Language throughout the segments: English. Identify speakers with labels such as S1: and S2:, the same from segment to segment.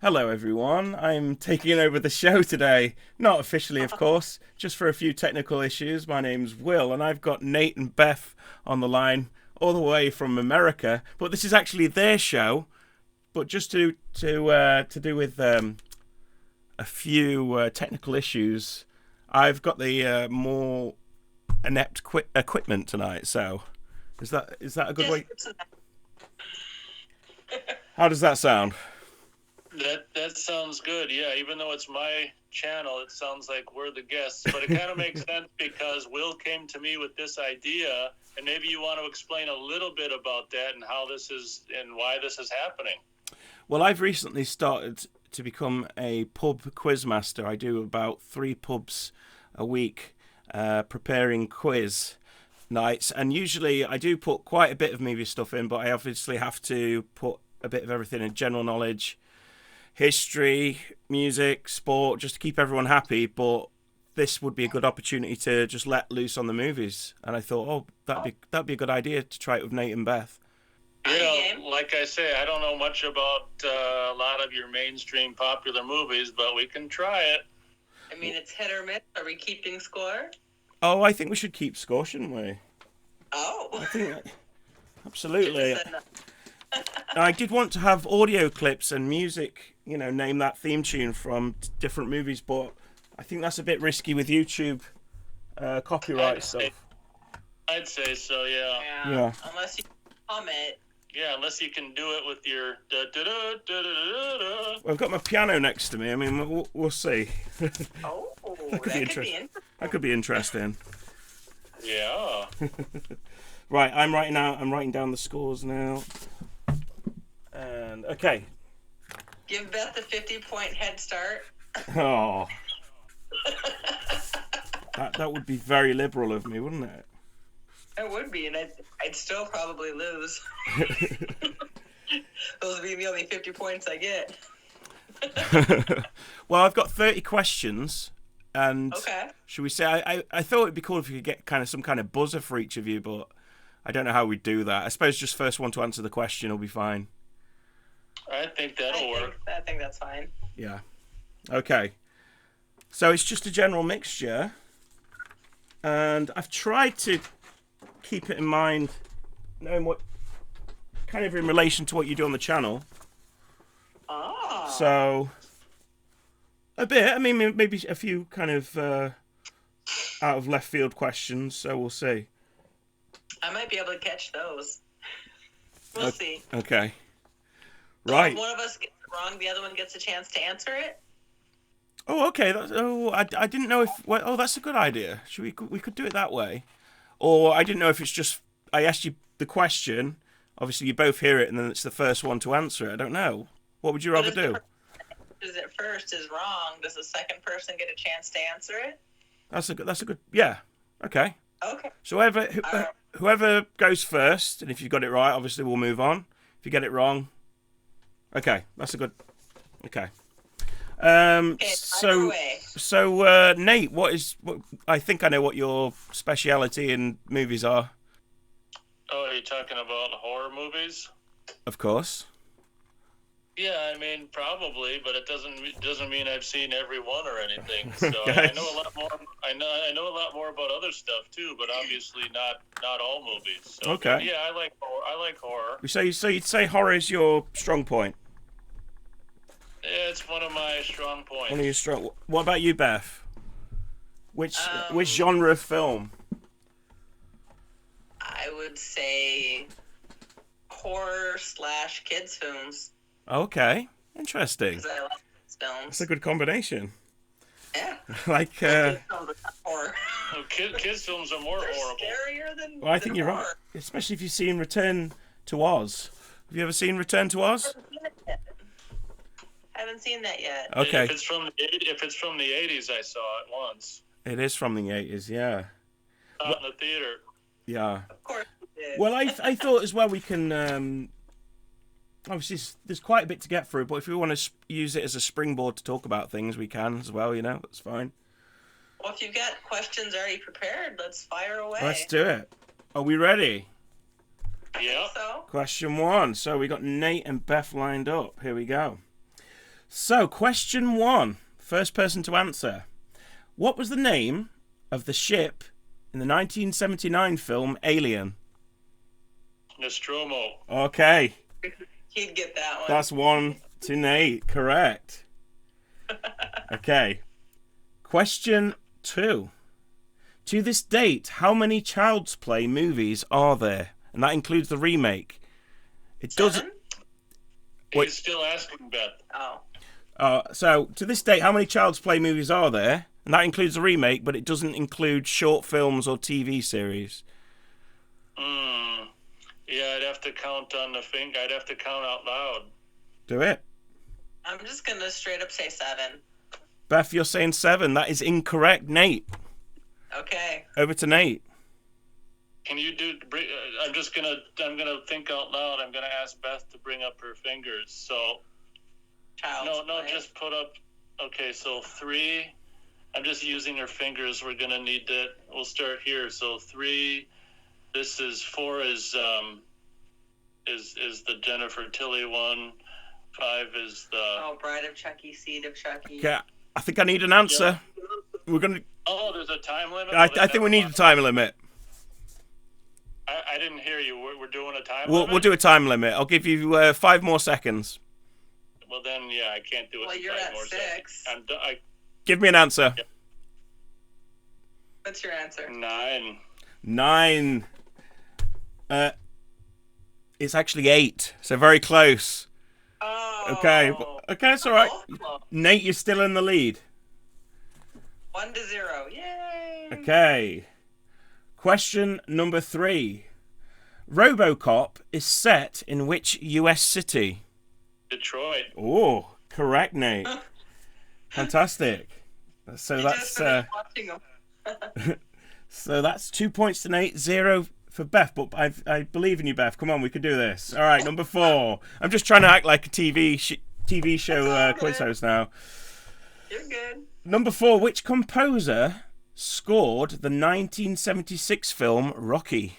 S1: Hello, everyone. I'm taking over the show today. Not officially, of course, just for a few technical issues. My name's Will, and I've got Nate and Beth on the line, all the way from America. But this is actually their show. But just to do with a few technical issues, I've got the more inept equipment tonight. So, is that a good way? How does that sound?
S2: That sounds good. Yeah, even though it's my channel, it sounds like we're the guests. But it kind of makes sense because Will came to me with this idea, and maybe you want to explain a little bit about that and how this is and why this is happening.
S1: Well, I've recently started to become a pub quiz master. I do about 3 pubs a week, preparing quiz nights, and usually I do put quite a bit of movie stuff in, but I obviously have to put a bit of everything in: general knowledge, history, music, sport, just to keep everyone happy. But this would be a good opportunity to just let loose on the movies, and I thought, oh, that'd be a good idea to try it with Nate and Beth.
S2: Yeah, like I say, I don't know much about a lot of your mainstream popular movies, but we can try it.
S3: I mean, it's hit or miss. Are we keeping score?
S1: Oh, I think we should keep score, shouldn't we?
S3: Oh.
S1: I think absolutely. I did want to have audio clips and music, name that theme tune from different movies, but I think that's a bit risky with YouTube copyright stuff.
S2: I'd say so, yeah.
S1: Yeah.
S3: Unless you hum it.
S2: Yeah, unless you can do it with your da-da-da-da-da-da-da.
S1: Well, I've got my piano next to me. I mean, we'll see.
S3: Oh,
S1: that could be interesting. That could be interesting.
S2: Yeah.
S1: Right, I'm writing down the scores now. And okay.
S3: Give Beth a 50-point head start.
S1: Oh. that would be very liberal of me, wouldn't it?
S3: It would be, and I'd still probably lose. Those would be the only 50 points I get.
S1: Well, I've got 30 questions, and
S3: okay.
S1: Should we say I thought it'd be cool if we could get some kind of buzzer for each of you, but I don't know how we'd do that. I suppose just first one to answer the question will be fine.
S2: I think that'll work.
S3: I think that's fine.
S1: Yeah. Okay. So it's just a general mixture, and I've tried to keep it in mind, knowing what kind of in relation to what you do on the channel.
S3: Oh.
S1: So a bit. I mean, maybe a few kind of out of left field questions. So we'll see.
S3: I might be able to catch those. We'll see.
S1: Okay. Right.
S3: If one of us gets it wrong, the other one gets a chance to answer it.
S1: Oh, okay. I didn't know if. Well, oh, that's a good idea. We could do it that way. Or I didn't know if it's just I asked you the question. Obviously, you both hear it, and then it's the first one to answer it. I don't know. What would you rather do?
S3: Is it first is wrong? Does the second person get a chance to answer it?
S1: That's a good. Yeah. Okay.
S3: Okay.
S1: So whoever goes first, and if you got it right, obviously we'll move on. If you get it wrong, okay, that's a good. Okay. So Nate, what I think I know what your speciality in movies are.
S2: Oh, are you talking about horror movies?
S1: Of course.
S2: Yeah, I mean probably, but it doesn't mean I've seen every one or anything. So
S1: Okay.
S2: I know a lot more. I know a lot more about other stuff too, but obviously not all movies. So,
S1: Okay.
S2: Yeah, I like horror.
S1: So you'd say horror is your strong point.
S2: Yeah, it's one of my strong points.
S1: One of your strong. What about you, Beth? Which genre of film?
S3: I would say horror / kids films.
S1: Okay, interesting.
S3: Because I like kids films.
S1: That's a good combination.
S3: Yeah.
S1: Like.
S3: Kids films are not horror.
S2: Kids films are more
S3: They're
S2: horrible.
S3: scarier than.
S1: Well, I think you're
S3: horror.
S1: right, especially if you've seen Return to Oz. Have you ever seen Return to Oz?
S3: I haven't seen that yet.
S1: Okay.
S2: If it's from the 80s, I saw it once.
S1: It is from the 80s, yeah.
S2: Out in the theater.
S1: Yeah.
S3: Of course it is.
S1: Well, I thought as well we can. Obviously, there's quite a bit to get through, but if we want to use it as a springboard to talk about things, we can as well. That's fine.
S3: Well, if you've got questions already prepared, let's fire away.
S1: Let's do it. Are we ready?
S2: Yeah.
S3: So?
S1: Question 1. So we got Nate and Beth lined up. Here we go. So, question 1. First person to answer. What was the name of the ship in the 1979 film Alien?
S2: Nostromo.
S1: Okay.
S3: He'd get that one.
S1: That's 1 to Nate. Correct. Okay. Question 2. To this date, how many Child's Play movies are there? And that includes the remake. It doesn't. Wait.
S2: He's still asking Beth.
S3: Oh.
S1: So, to this date, how many Child's Play movies are there? And that includes the remake, but it doesn't include short films or TV series.
S2: Yeah, I'd have to count on the finger. I'd have to count out loud.
S1: Do it.
S3: I'm just going to straight up say 7.
S1: Beth, you're saying 7. That is incorrect. Nate.
S3: Okay.
S1: Over to Nate.
S2: Can you do? I'm gonna think out loud. I'm gonna ask Beth to bring up her fingers. So.
S3: Child's Play.
S2: Just put up. Okay, so 3. I'm just using her fingers. We're gonna need that. We'll start here. So 3. This is 4. Is the Jennifer Tilly one. 5 is the.
S3: Oh, Bride of Chucky, Seed of Chucky.
S1: Okay, I think I need an answer. We're gonna.
S2: Oh, there's a time limit.
S1: I think we need a time limit.
S2: I didn't hear you. We're doing a time
S1: We'll
S2: limit?
S1: do a time limit. I'll give you 5 more seconds.
S2: Well, then, yeah, I can't do it.
S3: Well,
S2: in
S3: you're
S2: 5
S3: at
S2: more
S3: 6.
S2: seconds.
S1: Give me an answer.
S3: What's your answer?
S2: 9.
S1: 9. It's actually 8. So very close.
S3: Oh.
S1: Okay, it's all right.
S3: Oh.
S1: Nate, you're still in the lead.
S3: 1-0. Yay.
S1: Okay. Question number 3. RoboCop is set in which US city?
S2: Detroit.
S1: Oh, correct, Nate. Fantastic. So that's
S3: watching them.
S1: so that's 2 points to Nate, 0 for Beth. But I believe in you, Beth. Come on, we can do this. All right, number 4. I'm just trying to act like a TV show quiz host now.
S3: You're good.
S1: Number 4. Which composer scored the 1976 film Rocky?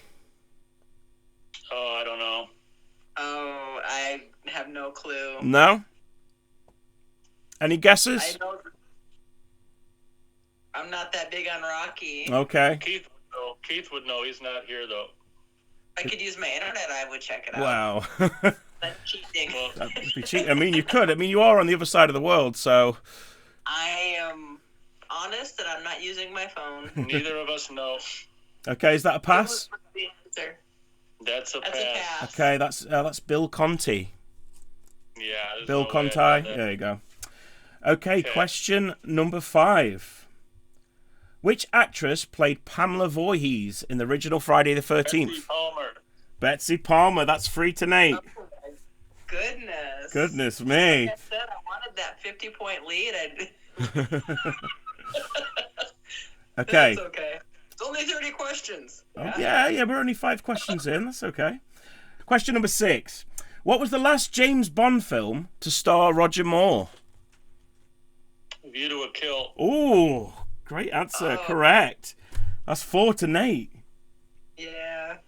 S2: Oh, I don't know.
S3: Oh, I have no clue.
S1: No? Any guesses?
S3: I'm not that big on Rocky.
S1: Okay.
S2: Keith would know. He's not here, though.
S3: If I could use my internet, I would check it out.
S1: Wow.
S3: That's cheating.
S1: That'd be cheating. I mean, you could. I mean, you are on the other side of the world, so.
S3: I am honest that I'm not using my phone.
S2: Neither of us know.
S1: Okay, is that a pass?
S3: What was the answer?
S2: That's a pass.
S1: Okay, that's Bill Conti.
S2: Yeah.
S1: Bill Conti. There you go. Okay, question number 5. Which actress played Pamela Voorhees in the original Friday the 13th?
S2: Betsy Palmer.
S1: Betsy Palmer. That's 3 to Nate.
S3: Oh, my goodness.
S1: Goodness me.
S3: Like I said, I wanted that 50-point lead.
S1: Okay.
S3: That's okay. It's only 30 questions.
S1: Oh, yeah, we're only 5 questions in. That's okay. Question number 6. What was the last James Bond film to star Roger Moore?
S2: View to a Kill.
S1: Ooh, great answer.
S3: Oh.
S1: Correct. That's 4 to Nate.
S3: Yeah.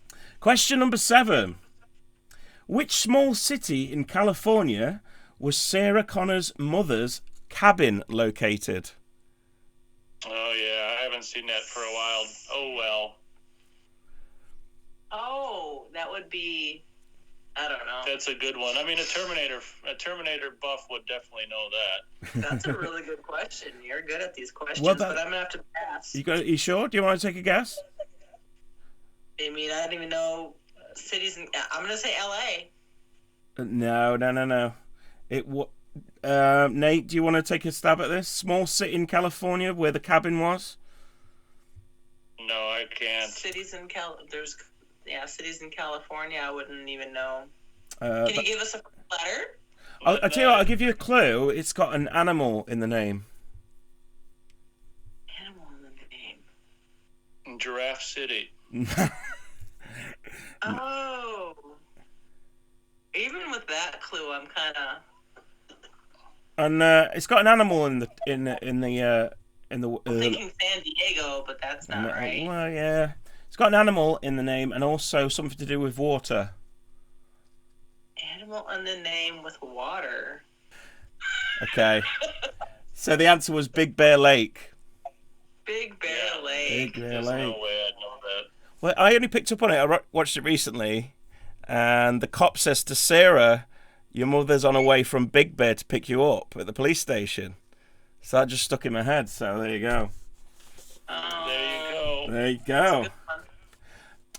S1: Question number 7. Which small city in California was Sarah Connor's mother's cabin located?
S2: Oh, yeah. I haven't seen that for a while. Oh, well.
S3: Oh, that would be... I don't know.
S2: That's a good one. I mean, a Terminator buff would definitely know that.
S3: That's a really good question. You're good at these questions,
S1: Well,
S3: but I'm going to have to pass.
S1: You sure? Do you want to take a guess?
S3: I mean, I don't even know cities in... I'm going to say L.A.
S1: No. Nate, do you want to take a stab at this? Small city in California where the cabin was?
S2: No, I can't.
S3: Cities in cities in California, I wouldn't even know. Can you give us a letter?
S1: I'll tell you what, I'll give you a clue. It's got an animal in the name.
S3: Animal in the name.
S2: Giraffe City.
S3: Oh. Even with that clue, I'm kind of...
S1: And it's got an animal in the
S3: I'm thinking San Diego, but that's not right.
S1: Well, yeah. It's got an animal in the name and also something to do with water.
S3: Animal in the name with water.
S1: Okay. So the answer was Big Bear Lake.
S3: Big Bear Lake.
S1: Big Bear
S2: There's
S1: Lake.
S2: no way I'd know that.
S1: Well, I only picked up on it. I watched it recently, and the cop says to Sarah, "Your mother's on her way from Big Bear to pick you up at the police station." So that just stuck in my head. So there you go.
S2: There you go.
S1: There you go.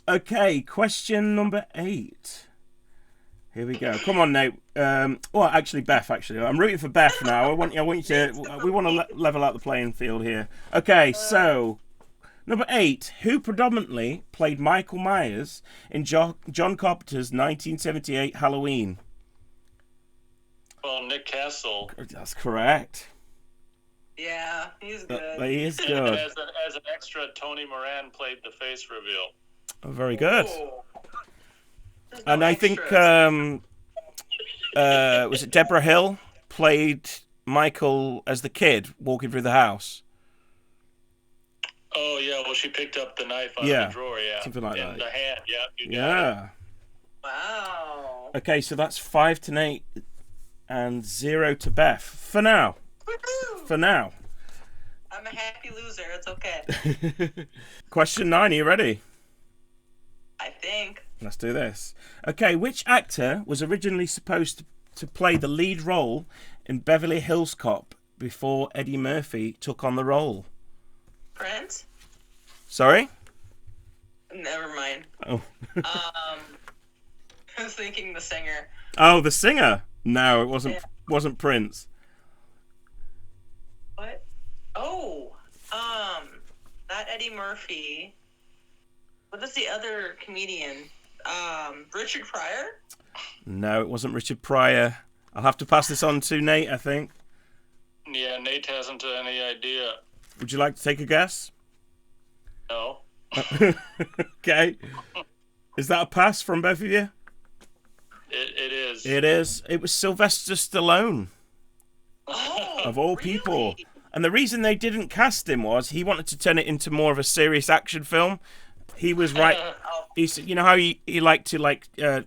S1: Okay, question number 8. Here we go. Come on, Nate. Well, actually, Beth. Actually, I'm rooting for Beth now. I want you to. We want to level out the playing field here. Okay, so number 8. Who predominantly played Michael Myers in John Carpenter's 1978 Halloween?
S2: Well, Nick Castle.
S1: That's correct.
S3: Yeah, he's good.
S1: He is good.
S2: As an extra, Tony Moran played the face reveal.
S1: Oh, very good.
S3: Oh.
S1: And I think was it Deborah Hill played Michael as the kid walking through the house?
S2: Oh yeah, well she picked up the knife out of the drawer,
S1: something like
S2: in
S1: that.
S2: the hand, you got
S1: Yeah.
S3: Wow.
S1: Okay, so that's 5 to Nate and 0 to Beth for now.
S3: Woo-hoo!
S1: For now.
S3: I'm a happy loser. It's okay.
S1: Question 9. Are you ready?
S3: I think.
S1: Let's do this. Okay, which actor was originally supposed to play the lead role in Beverly Hills Cop before Eddie Murphy took on the role?
S3: Prince?
S1: Sorry?
S3: Never mind.
S1: Oh.
S3: I was thinking the singer.
S1: Oh, the singer? No, it wasn't Prince.
S3: What? Oh, not Eddie Murphy. What is the other comedian? Richard Pryor?
S1: No, it wasn't Richard Pryor. I'll have to pass this on to Nate, I think.
S2: Yeah, Nate hasn't any idea.
S1: Would you like to take a guess?
S2: No.
S1: Okay. Is that a pass from both of you?
S2: It is.
S1: It is. It was Sylvester Stallone,
S3: Oh,
S1: of all people. And the reason they didn't cast him was he wanted to turn it into more of a serious action film. He was right. He said, you know how he liked to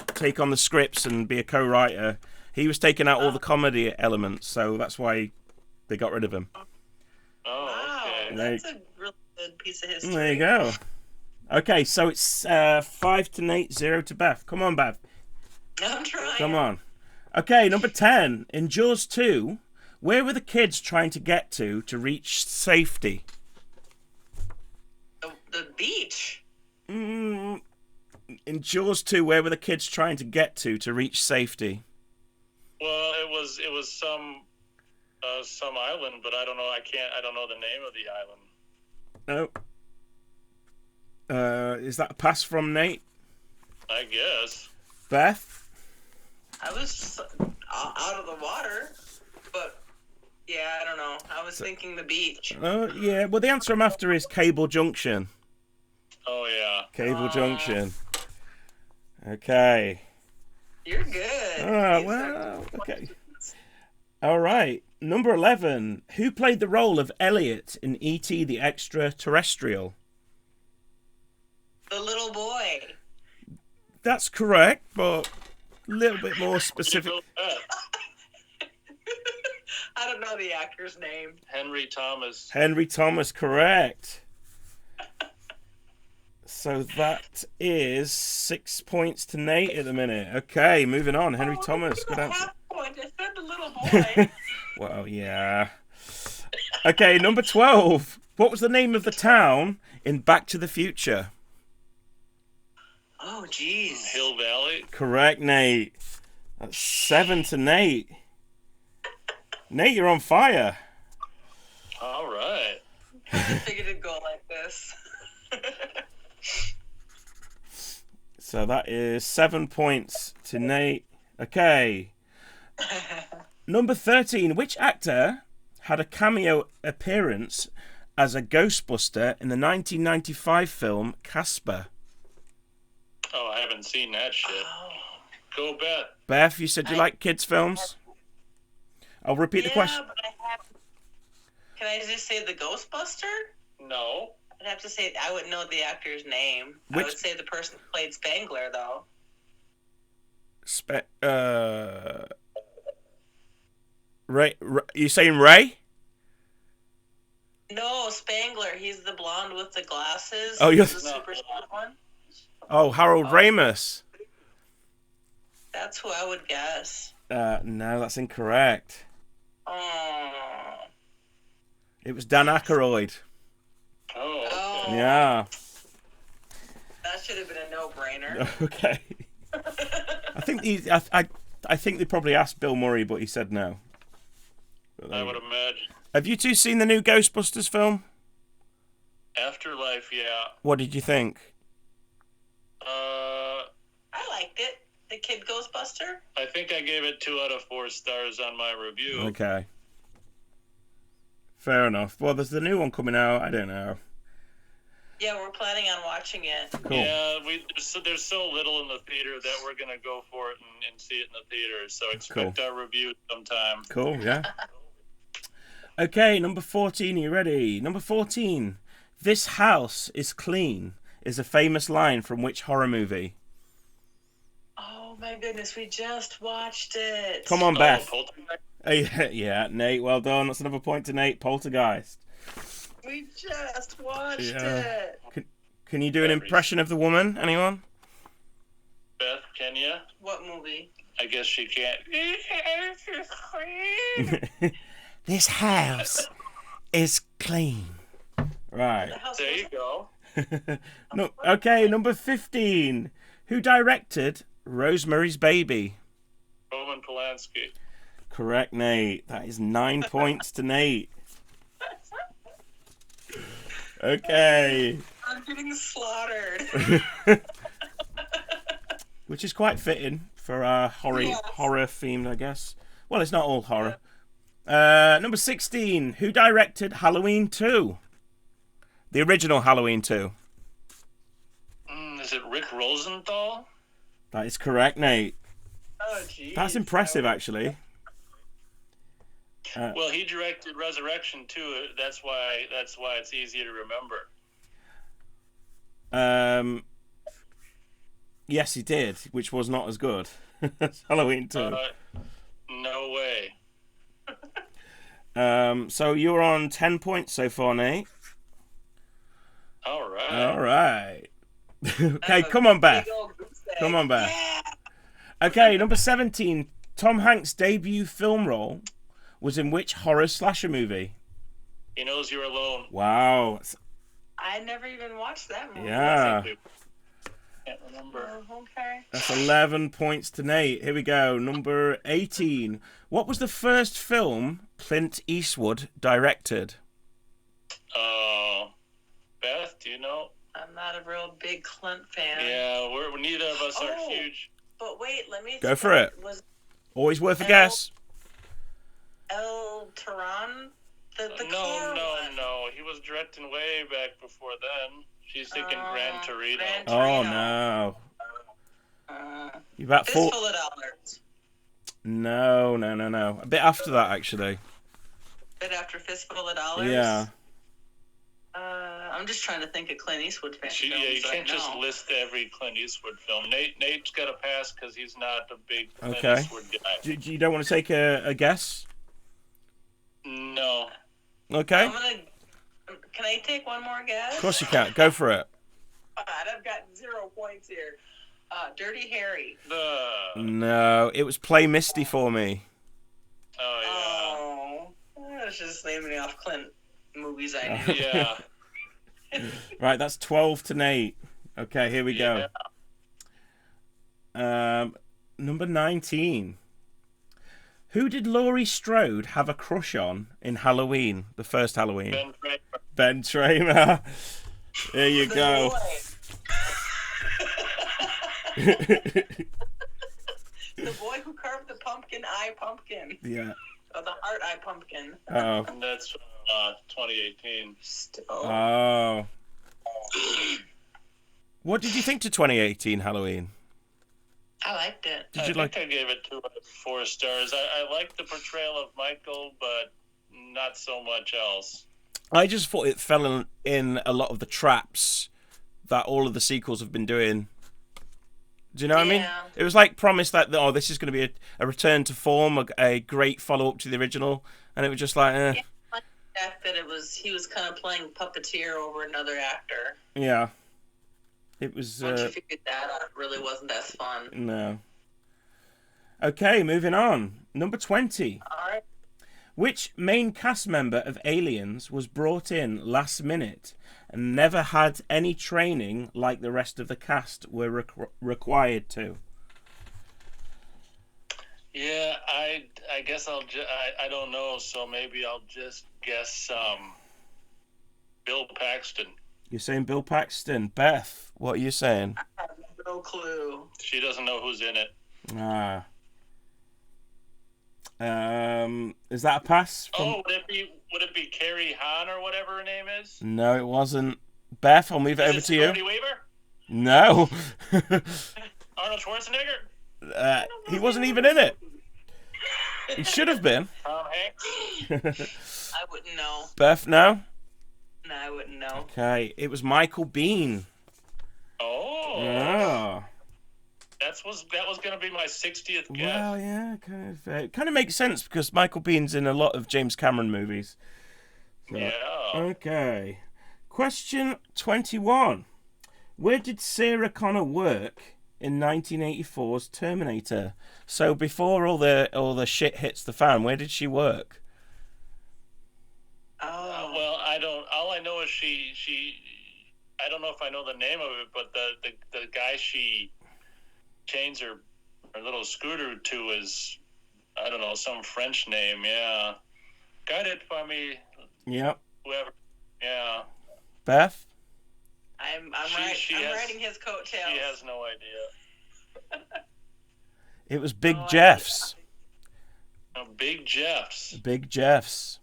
S1: take on the scripts and be a co-writer. He was taking out all the comedy elements, so that's why they got rid of him.
S2: Oh, okay.
S3: That's a really good piece of history.
S1: There you go. Okay, so it's 5 to Nate, 0 to Beth. Come on, Beth.
S3: I'm trying.
S1: Come on. Okay, number 10. In Jaws 2, where were the kids trying to get to reach safety?
S3: The beach.
S1: In Jaws 2, where were the kids trying to get to reach safety?
S2: Well, it was some island, but I don't know. I don't know the name of the island.
S1: No. Is that a pass from Nate?
S2: I guess.
S1: Beth?
S3: I was out of the water, but yeah, I don't know. I was thinking the beach.
S1: Oh, yeah. Well, the answer I'm after is Cable Junction.
S2: Oh, yeah.
S1: Cable Junction. Okay.
S3: You're good.
S1: Oh, well, okay. All right. Number 11. Who played the role of Elliot in E.T. the Extraterrestrial?
S3: The little boy.
S1: That's correct, but a little bit more specific.
S3: I don't know the actor's name.
S2: Henry Thomas.
S1: Henry Thomas, correct. So that is 6 points to Nate at the minute. Okay, moving on. Henry Thomas, good answer.
S3: I said the little boy.
S1: Well, yeah. Okay, number 12. What was the name of the town in Back to the Future?
S3: Oh, jeez.
S2: Hill Valley.
S1: Correct, Nate. That's 7 to Nate. Nate, you're on fire.
S2: All right.
S3: I figured it'd go like this.
S1: So that is 7 points to Nate. Okay. Number 13. Which actor had a cameo appearance as a Ghostbuster in the 1995 film Casper?
S2: Oh, I haven't seen that shit. Go, Beth.
S1: Beth, you said you like kids' films? I'll repeat the question.
S3: But can I just say the Ghostbuster?
S2: No.
S3: I'd have to say I wouldn't know the actor's name. I would say the person who played Spangler, though.
S1: Ray, you saying Ray?
S3: No, Spangler. He's the blonde with the glasses.
S1: Oh, you're
S3: the super short one.
S1: Oh, Harold Ramis.
S3: That's who I would guess.
S1: No, that's incorrect.
S3: Oh.
S1: It was Dan Aykroyd.
S2: Oh.
S1: Yeah.
S3: That should have been a no-brainer.
S1: Okay. I think they probably asked Bill Murray, but he said no.
S2: I would imagine.
S1: Have you two seen the new Ghostbusters film?
S2: Afterlife, yeah.
S1: What did you think?
S3: I liked it. The Kid Ghostbuster.
S2: I think I gave it 2 out of 4 stars on my review.
S1: Okay. Fair enough. Well, there's the new one coming out. I don't know.
S3: Yeah, we're planning on watching it.
S1: Cool.
S2: Yeah, there's so little in the theater that we're going to go for it and see it in the theater. So expect our review sometime.
S1: Cool, yeah. Okay, number 14. Are you ready? Number 14. This house is clean is a famous line from which horror movie?
S3: Oh my goodness, we just watched it.
S1: Come on, Beth.
S2: Poltergeist?
S1: Yeah, Nate, well done. That's another point to Nate. Poltergeist.
S3: We just watched it.
S1: Can you do an impression of the woman? Anyone?
S2: Beth, can you?
S3: What movie?
S2: I guess she can't.
S1: This house is clean. Right.
S2: There you go.
S1: No, okay, number 15. Who directed Rosemary's Baby?
S2: Roman Polanski.
S1: Correct, Nate. That is 9 points to Nate. Okay.
S3: I'm getting slaughtered.
S1: Which is quite fitting for our horror themed, I guess. Well, it's not all horror. Number 16. Who directed Halloween 2? The original Halloween 2.
S2: Is it Rick Rosenthal?
S1: That is correct, Nate.
S3: Oh, geez.
S1: That's impressive, actually.
S2: Well, he directed Resurrection too. That's why it's easy to remember.
S1: Yes, he did, which was not as good as Halloween 2.
S2: No way.
S1: So you're on 10 points so far, Nate.
S2: All right.
S1: All right. Okay, come on, Beth. Come on, Beth.
S3: Yeah.
S1: Okay, number 17. Tom Hanks' debut film role was in which horror slasher movie?
S2: He Knows You're Alone.
S1: Wow.
S3: I never even watched that movie.
S1: Yeah.
S2: Can't remember.
S3: Okay.
S1: That's 11 points to Nate. Here we go. Number 18. What was the first film Clint Eastwood directed?
S2: Beth, do you know?
S3: I'm not a real big Clint fan.
S2: Yeah, neither of us are huge.
S3: But wait, let me
S1: Go for it.
S3: Was
S1: Always worth a guess.
S3: El Tehran? The
S2: No. He was directing way back before then. She's thinking Gran Torino.
S3: Gran
S1: Oh,
S3: Torino.
S1: no. You about
S3: Fistful of Dollars.
S1: No. A bit after that, actually.
S3: Bit after Fistful of Dollars?
S1: Yeah.
S3: I'm just trying to think of Clint Eastwood films.
S2: You can't just list every Clint Eastwood film. Nate's got to pass because he's not a big Clint Eastwood guy.
S1: You don't want to take a guess?
S2: No.
S1: Okay.
S3: Can I take one more guess?
S1: Of course you can. Go for it.
S3: God, I've got 0 points here. Dirty Harry.
S1: No, it was Play Misty for Me.
S2: Oh,
S3: yeah. I was just naming off Clint movies I knew.
S2: Yeah.
S1: Right, that's 12 to Nate. Okay, here we go. Number 19. Who did Laurie Strode have a crush on in Halloween, the first Halloween? Ben Tramer. There you go.
S3: The boy who carved the pumpkin eye pumpkin.
S1: Yeah.
S3: Or the heart eye pumpkin.
S1: Oh.
S2: That's 2018.
S1: Oh. What did you think to 2018 Halloween?
S3: I liked it.
S2: I gave it 2 out of 4 stars. I liked the portrayal of Michael, but not so much else.
S1: I just thought it fell in a lot of the traps that all of the sequels have been doing Do you know what I mean?
S3: Yeah.
S1: It was like promised that, oh, this is going to be a return to form, a great follow-up to the original, and it was just like,
S3: Yeah, like the fact that he was kind of playing puppeteer over another actor.
S1: yeah. It was...
S3: Once you figured that out, it really wasn't as fun.
S1: No. Okay, moving on. Number 20.
S3: All right.
S1: Which main cast member of Aliens was brought in last minute and never had any training like the rest of the cast were required to?
S2: Yeah, I guess I don't know, so maybe I'll just guess Bill Paxton.
S1: You're saying Bill Paxton. Beth, what are you saying?
S3: I have no clue.
S2: She doesn't know who's in it.
S1: Ah. Is that a pass?
S2: Oh, would it be Carrie Hahn or whatever her name is?
S1: No, it wasn't. Beth, I'll move it over to you.
S2: Sigourney Weaver?
S1: No.
S2: Arnold Schwarzenegger?
S1: He wasn't even in it. He should have been.
S2: Tom Hanks?
S3: I wouldn't know.
S1: Beth, no?
S3: No, I wouldn't know.
S1: Okay, it was Michael Biehn.
S2: Oh.
S1: Oh.
S2: That was going to be my 60th guess.
S1: Well, yeah, it kind of makes sense because Michael Bihn's in a lot of James Cameron movies. So,
S2: Yeah.
S1: Okay. Question 21. Where did Sarah Connor work in 1984's Terminator? So before all the shit hits the fan, where did she work?
S3: Oh.
S2: Well, I don't. All I know is she. I don't know if I know the name of it, but the guy she chains her little scooter to is, I don't know, some French name. Yeah, got it for me.
S1: Yep.
S2: Whoever. Yeah.
S1: Beth.
S3: I'm riding his coattails.
S2: She has no idea.
S1: It was Big Jeffs.
S2: Oh, Big Jeffs.
S1: Big Jeffs.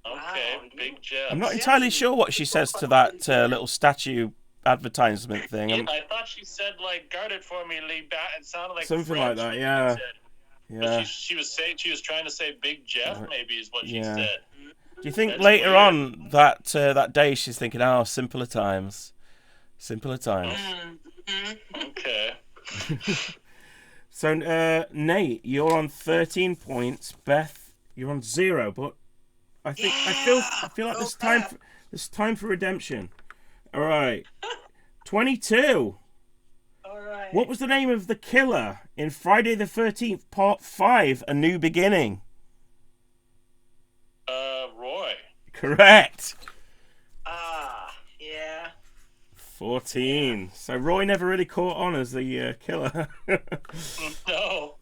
S2: Okay,
S3: Wow.
S2: Big Jeffs.
S1: I'm not entirely sure what she says to that little statue advertisement thing.
S2: Yeah, I thought she said, like, guard it for me, Lee. It sounded like
S1: Something
S2: French,
S1: like that, yeah.
S2: But
S1: Yeah.
S2: she was trying to say Big Jeff, maybe, is what she
S1: Yeah.
S2: said.
S1: Do you think
S2: That's
S1: later
S2: weird.
S1: on that day she's thinking, oh, simpler times. Simpler times.
S3: Mm-hmm.
S2: Okay.
S1: So, Nate, you're on 13 points. Beth, you're on 0. But I feel like there's time for redemption. All right. 22.
S3: All right.
S1: What was the name of the killer in Friday the 13th, Part 5, A New Beginning?
S2: Roy.
S1: Correct.
S3: Yeah.
S1: 14. So Roy never really caught on as the killer.
S2: No.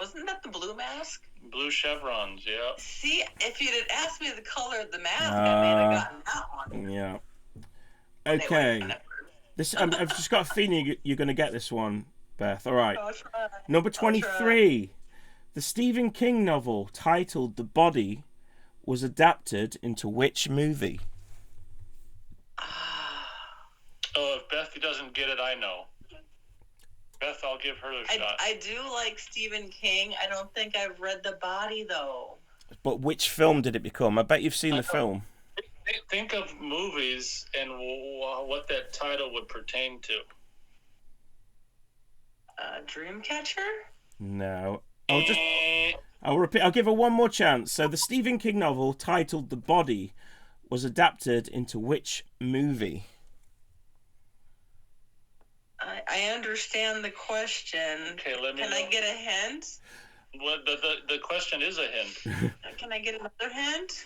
S3: Wasn't that the blue mask?
S2: Blue chevrons, yeah.
S3: See, if you'd have asked me the color of the mask, I may have gotten that one.
S1: Yeah. Okay. I've just got a feeling you're going to get this one, Beth. All right.
S3: I'll try.
S1: Number 23. The Stephen King novel titled The Body was adapted into which movie?
S2: Oh, if Beth doesn't get it, I know. Beth, I'll give her a shot.
S3: I do like Stephen King. I don't think I've read The Body, though.
S1: But which film did it become? I bet you've seen the film.
S2: Think of movies and what that title would pertain to.
S3: Dreamcatcher?
S1: No. I'll repeat. I'll give her one more chance. So the Stephen King novel titled The Body was adapted into which movie?
S3: I understand the question.
S2: Okay, let me
S3: Can
S2: know.
S3: I get a hint?
S2: Well, the question is a hint.
S3: Can I get another hint?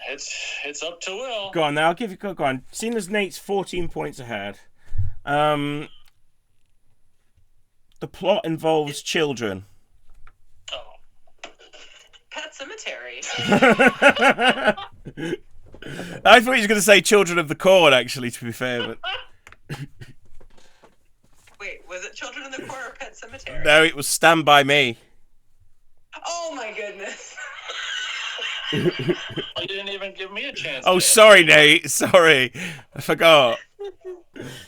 S2: It's up to Will.
S1: Go on now. I'll give you. Go on. Seeing as Nate's 14 points ahead, the plot involves children.
S2: Oh.
S3: Pet Cemetery.
S1: I thought he was going to say Children of the Corn. Actually, to be fair, but
S3: Wait, was it Children in the Corn or Pet Cemetery?
S1: no, it was Stand By Me.
S3: Oh my goodness.
S2: You didn't even give me a chance.
S1: Oh,
S2: to
S1: sorry, Nate. Sorry, I forgot.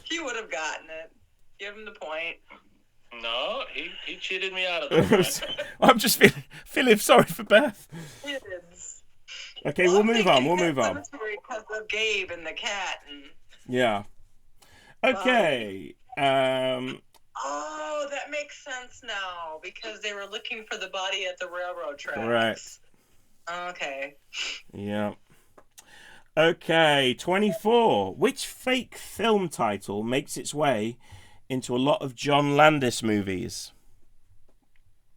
S3: He would have gotten it. Give him the point.
S2: No, he cheated me out of the point.
S1: I'm just feeling sorry for Beth.
S3: Kids.
S1: Okay, we'll move on. We'll move on.
S3: Because of Gabe and the cat. And...
S1: Yeah. Okay.
S3: Oh, that makes sense now because they were looking for the body at the railroad tracks.
S1: Correct.
S3: Okay.
S1: Yeah. Okay, 24. Which fake film title makes its way into a lot of John Landis movies?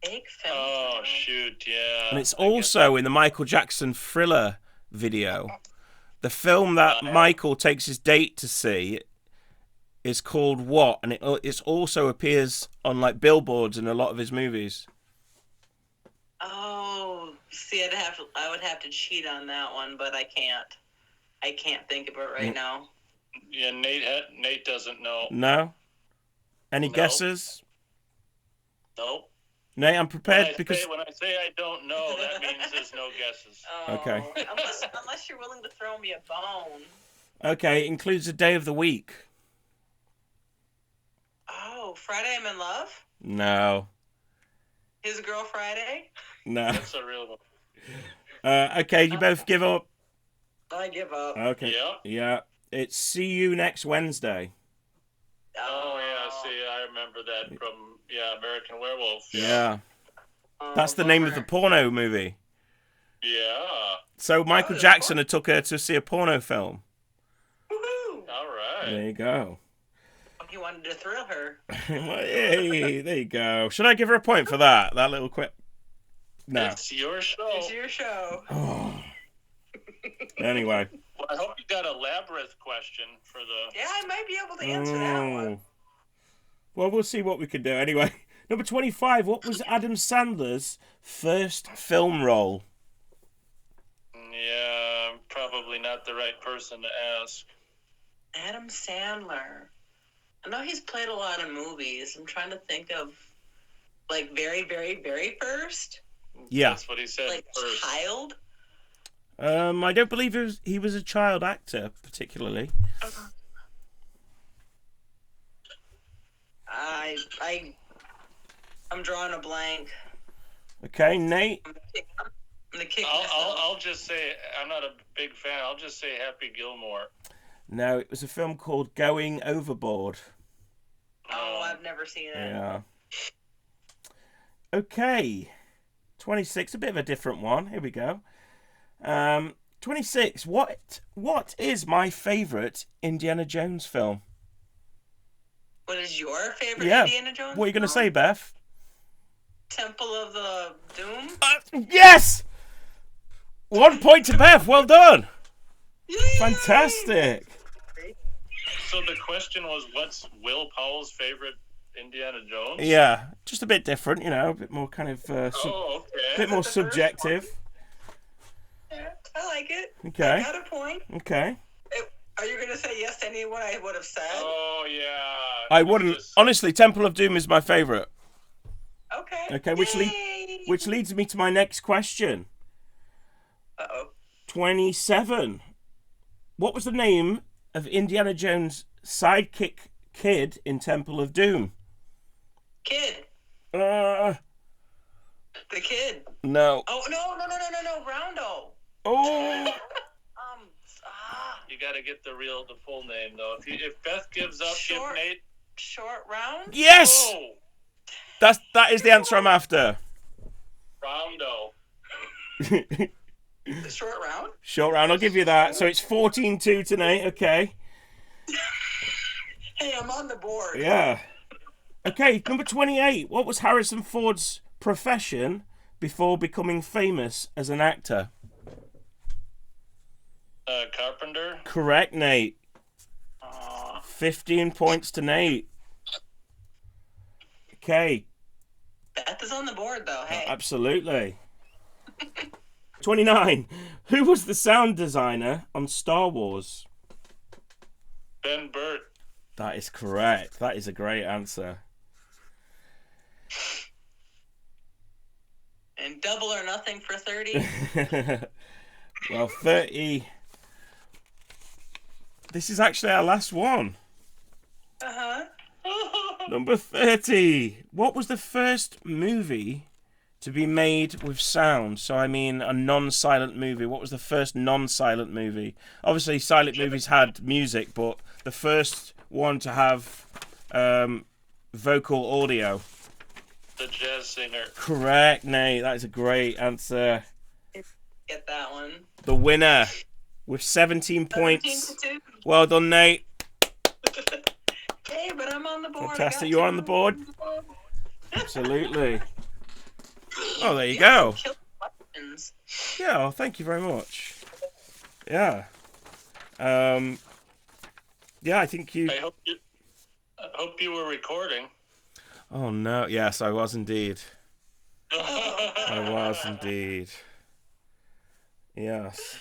S3: Fake film.
S2: Oh, shoot, yeah.
S1: And it's also in the Michael Jackson Thriller video. The film that Michael takes his date to see is called what? And it also appears on like billboards in a lot of his movies.
S3: Oh, see, I would have to cheat on that one, but I can't. I can't think of it right now.
S2: Yeah, Nate doesn't know.
S1: No? Any
S2: Nope.
S1: guesses?
S2: Nope.
S1: Nate, I'm prepared because...
S2: When I say I don't know, that means there's no guesses.
S3: Oh,
S1: Okay.
S3: Unless you're willing to throw me a bone.
S1: Okay, it includes a day of the week.
S3: Oh, Friday I'm in Love?
S1: No.
S3: His Girl Friday?
S1: No.
S2: That's a real one.
S1: Okay, you both give up?
S3: I give up.
S1: Okay.
S2: Yep.
S1: Yeah. It's See You Next Wednesday.
S2: Oh, yeah, see, I remember that from, American Werewolf.
S1: Yeah.
S3: Oh,
S1: That's the name of the porno movie.
S2: Yeah.
S1: So Michael Jackson had took her to see a porno film.
S3: Woohoo!
S2: All right.
S1: There you go.
S3: He wanted to thrill her.
S1: Well, hey, there you go. Should I give her a point for that? That little quick... No.
S2: It's your show.
S3: It's your show.
S1: Oh. Anyway.
S2: Well, I hope you got a labyrinth question for the...
S3: Yeah, I might be able to answer that one.
S1: Well, we'll see what we can do. Anyway, number 25. What was Adam Sandler's first film role?
S2: Yeah, I'm probably not the right person to ask.
S3: Adam Sandler. I know he's played a lot of movies. I'm trying to think of, like, very, very, very first.
S1: Yeah.
S2: That's what he said
S3: Like,
S2: first.
S3: child?
S1: I don't believe he was a child actor, particularly.
S3: I'm drawing a blank.
S1: Okay, Nate.
S3: I'm gonna kick
S2: I'll just say, I'm not a big fan. I'll just say Happy Gilmore.
S1: No, it was a film called Going Overboard.
S3: Oh, I've never seen it.
S1: Yeah. Okay. 26, a bit of a different one. Here we go. 26. What is my favourite Indiana Jones film?
S3: What is your favorite
S1: Yeah.
S3: Indiana Jones?
S1: What are you going to
S3: film?
S1: say, Beth?
S3: Temple of the Doom?
S1: Yes! 1 point to Beth. Well done.
S3: Yay!
S1: Fantastic.
S2: So the question was, what's Will Powell's favorite Indiana Jones?
S1: Yeah, just a bit different, a bit more kind of
S2: Okay.
S1: bit more subjective.
S3: Yeah, I like it.
S1: Okay.
S3: I got a point.
S1: Okay.
S3: Are you going to say yes to anyone I would have said?
S2: Oh, yeah.
S1: I wouldn't. Honestly, Temple of Doom is my favourite.
S3: Okay.
S1: Okay, which leads me to my next question.
S3: Uh-oh.
S1: 27. What was the name of Indiana Jones' sidekick kid in Temple of Doom?
S3: Kid.
S1: The
S3: kid.
S1: No.
S3: Oh, no. Roundo.
S1: Oh.
S2: You got to get the full name, though. If Beth gives up, give Nate...
S3: Short Round?
S1: Yes!
S2: Oh,
S1: That is the answer I'm after.
S2: Roundo.
S3: The Short Round?
S1: Short round, I'll give you that. So it's 14-2 tonight, okay.
S3: Hey, I'm on the board.
S1: Yeah. Okay, number 28. What was Harrison Ford's profession before becoming famous as an actor?
S2: Carpenter.
S1: Correct, Nate. 15 points to Nate. Okay.
S3: Beth is on the board, though. Hey.
S1: Absolutely. 29. Who was the sound designer on Star Wars?
S2: Ben Burt.
S1: That is correct. That is a great answer.
S3: And double or nothing for 30.
S1: Well, 30. This is actually our last one.
S3: Uh-huh.
S1: Number 30. What was the first movie to be made with sound? So, I mean, a non-silent movie. What was the first non-silent movie? Obviously, silent movies had music, but the first one to have vocal audio.
S2: The jazz singer.
S1: Correct, Nate. That is a great answer.
S3: Get that one.
S1: The winner with 17 points.
S3: 17-2.
S1: Well done, Nate.
S3: Hey, but I'm on the board.
S1: Fantastic. You're on the board. Absolutely. Oh, there you go. Yeah, well, thank you very much. Yeah. Yeah, I think you...
S2: I hope you were recording.
S1: Oh, no. Yes, I was indeed. I was indeed. Yes.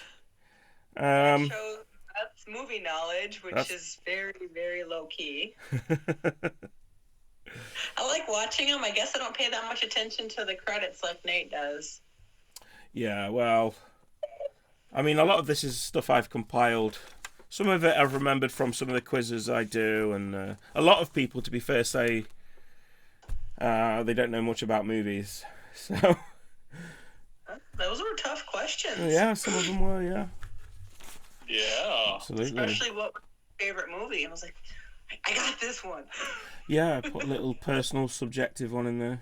S3: That shows that's movie knowledge, which is very, very low-key. I like watching them. I guess I don't pay that much attention to the credits like Nate does.
S1: Yeah, well, I mean, a lot of this is stuff I've compiled. Some of it I've remembered from some of the quizzes I do, and a lot of people, to be fair, say they don't know much about movies. So
S3: those were tough questions.
S1: Yeah, some of them were, yeah.
S2: Yeah.
S1: Absolutely.
S3: Especially what was your favorite movie? And I was like, I got this one.
S1: Yeah, I put a little personal, subjective one in there.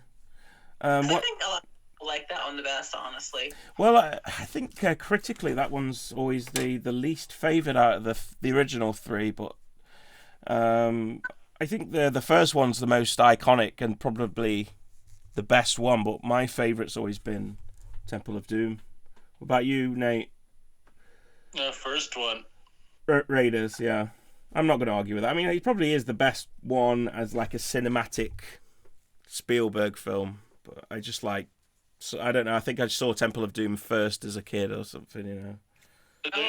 S3: I think a lot of people like that one the best, honestly.
S1: Well, I think critically that one's always the least favoured out of the original three, but I think the first one's the most iconic and probably the best one, but my favourite's always been Temple of Doom. What about you, Nate?
S2: The first one.
S1: Raiders, yeah. I'm not going to argue with that. I mean, it probably is the best one as like a cinematic Spielberg film, but I just like... So, I don't know, I think I saw Temple of Doom first as a kid or something, you know.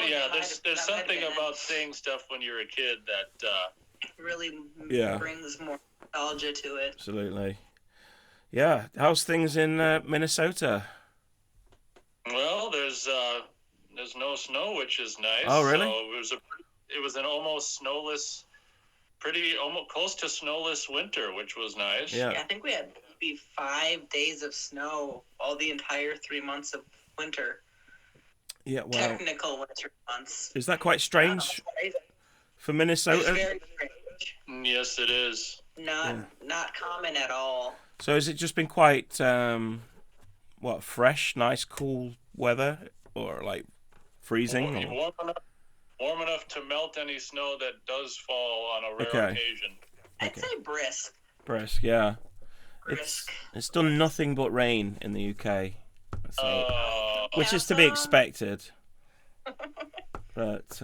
S2: Yeah, there's something about seeing stuff when you're a kid that...
S3: really brings more nostalgia to it.
S1: Absolutely. Yeah, how's things in Minnesota?
S2: Well, there's no snow, which is nice.
S1: Oh, really?
S2: So it was an almost snowless, almost close to snowless winter, which was nice.
S1: Yeah.
S3: I think we had maybe 5 days of snow all the entire 3 months of winter.
S1: Yeah, well,
S3: technical winter months.
S1: Is that quite strange for Minnesota?
S3: It's very strange.
S2: Yes, it is.
S3: Not common at all.
S1: So has it just been quite fresh, nice, cool weather, or like freezing?
S2: Warm enough to melt any snow that does fall on a rare occasion.
S3: I'd say brisk.
S1: Brisk, yeah.
S3: Brisk.
S1: It's done nothing but rain in the UK, which is to be expected. But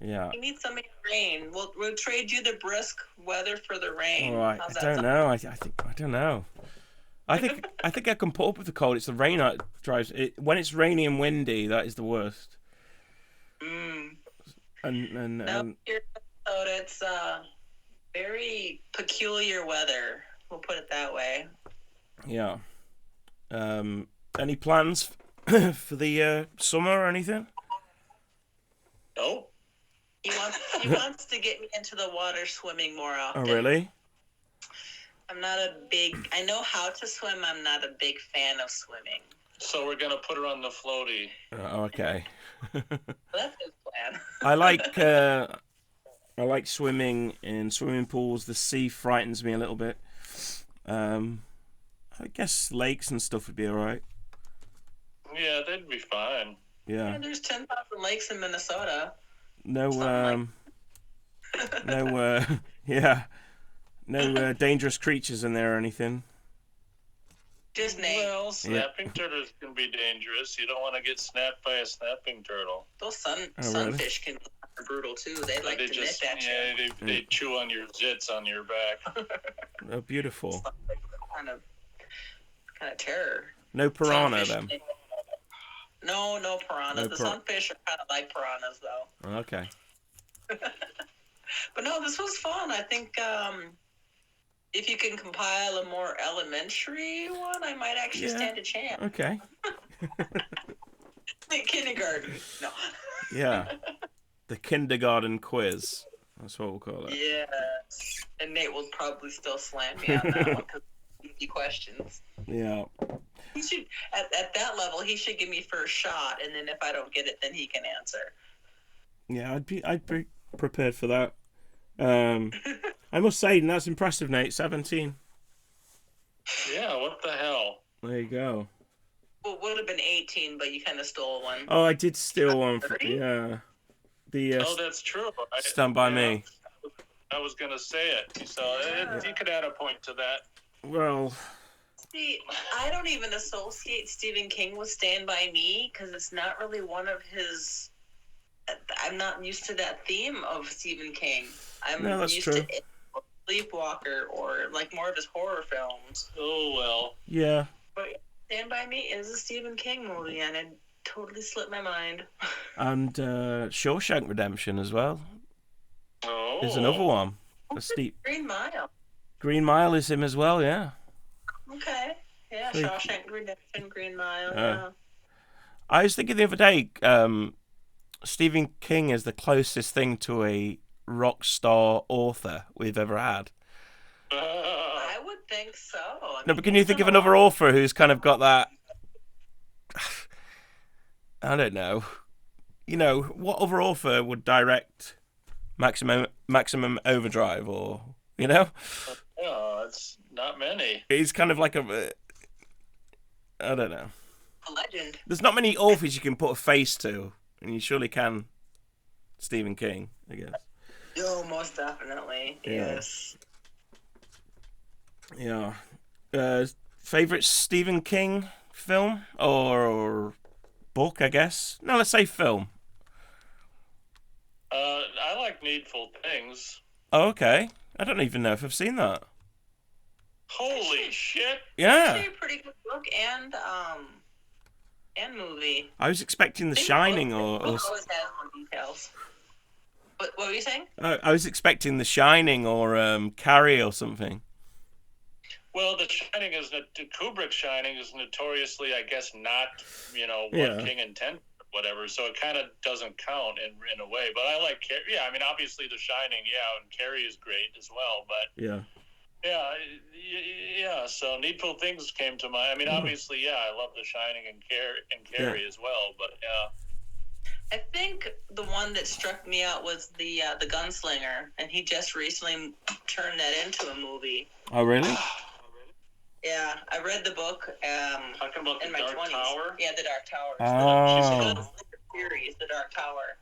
S1: yeah.
S3: You need some rain. We'll trade you the brisk weather for the rain.
S1: All right. I don't know. I don't know. I think I can put up with the cold. It's the rain that drives it. When it's rainy and windy, that is the worst.
S3: No, here in Minnesota, it's very peculiar weather. We'll put it that way.
S1: Yeah. Any plans for the summer or anything?
S2: No.
S3: He wants to get me into the water swimming more often.
S1: Oh, really?
S3: I'm not I know how to swim. I'm not a big fan of swimming.
S2: So we're going to put her on the floaty.
S1: Okay.
S3: That's his plan.
S1: I like swimming in swimming pools. The sea frightens me a little bit. I guess lakes and stuff would be all right.
S2: Yeah, they'd be fine.
S1: Yeah.
S3: There's 10,000 lakes in Minnesota.
S1: No dangerous creatures in there or anything.
S3: Just Nate.
S2: Well, snapping turtles can be dangerous. You don't want to get snapped by a snapping turtle.
S3: Those sunfish can be brutal too. They like to nip at you.
S2: They chew on your zits on your back.
S1: Oh, beautiful.
S3: Kind of terror.
S1: No piranha then.
S3: No piranhas. The sunfish are kind of like piranhas though.
S1: Okay.
S3: But no, this was fun. I think if you can compile a more elementary one, I might actually stand a chance.
S1: Okay.
S3: Kindergarten. No.
S1: Yeah. The kindergarten quiz. That's what we'll call it.
S3: Yeah. And Nate will probably still slam me on that one because easy questions.
S1: Yeah.
S3: He should at that level. He should give me first shot, and then if I don't get it, then he can answer.
S1: Yeah, I'd be prepared for that. I must say, that's impressive, Nate. 17.
S2: Yeah, what the hell?
S1: There you go.
S3: Well, would have been 18, but you kind of stole one.
S1: Oh, I did steal one.
S3: 30?
S1: Yeah. The
S2: Oh, that's true.
S1: Stand By Me.
S2: I was going to say it. So you could add a point to that.
S1: Well,
S3: see, I don't even associate Stephen King with Stand By Me because it's not really one of his. I'm not used to that theme of Stephen King. I'm used to Sleepwalker or like more of his horror films.
S2: Oh, well.
S1: Yeah.
S3: But Stand By Me is a Stephen King movie, and it totally slipped my mind.
S1: And Shawshank Redemption as well.
S2: Oh.
S1: Is another one.
S3: Green Mile.
S1: Green Mile is him as well, yeah.
S3: Okay. Yeah, Shawshank Redemption, Green Mile, yeah.
S1: I was thinking the other day, Stephen King is the closest thing to a rock star author we've ever had.
S3: I would think so.
S1: No, but can you think of another author who's kind of got that? I don't know. You know, what other author would direct Maximum Overdrive, or you know?
S2: Oh, it's not many.
S1: He's kind of like a. I don't know.
S3: A legend.
S1: There's not many authors you can put a face to, and you surely can. Stephen King, I guess.
S3: Oh, most definitely. Yes.
S1: Yeah. Favorite Stephen King film or book, I guess? No, let's say film.
S2: I like Needful Things.
S1: Oh, okay. I don't even know if I've seen that.
S2: Holy shit!
S1: Yeah.
S3: Actually, a pretty good book and movie.
S1: I was expecting The Shining or
S3: always has more details. What were you saying?
S1: I was expecting The Shining or Carrie or something.
S2: Well, The Shining Kubrick's Shining is notoriously, I guess, not what King intended. Whatever, so it kind of doesn't count in a way. But I like Carrie. Yeah, I mean, obviously The Shining, and Carrie is great as well. But yeah. So Needful Things came to mind. I mean, obviously, I love The Shining and Carrie as well. But
S3: I think the one that struck me out was the Gunslinger, and he just recently turned that into a movie.
S1: Oh, really?
S3: Yeah, I read the book
S2: talking about
S3: in
S2: the
S3: my
S2: Dark
S3: 20s.
S2: Tower?
S3: Yeah, the Dark Tower.
S1: Oh.
S3: The series, the Dark Tower.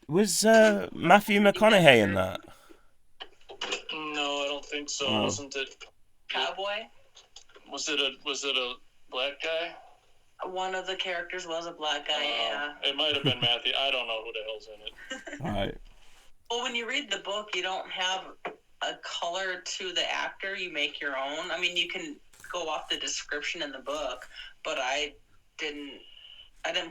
S1: Was Matthew McConaughey in that?
S2: No, I don't think so. Wasn't it?
S3: Cowboy?
S2: Was it a black guy?
S3: One of the characters was a black guy, yeah.
S2: It might have been Matthew. I don't know who the hell's in it.
S1: All right.
S3: Well, when you read the book, you don't have a color to the actor. You make your own. I mean, you can go off the description in the book, but I didn't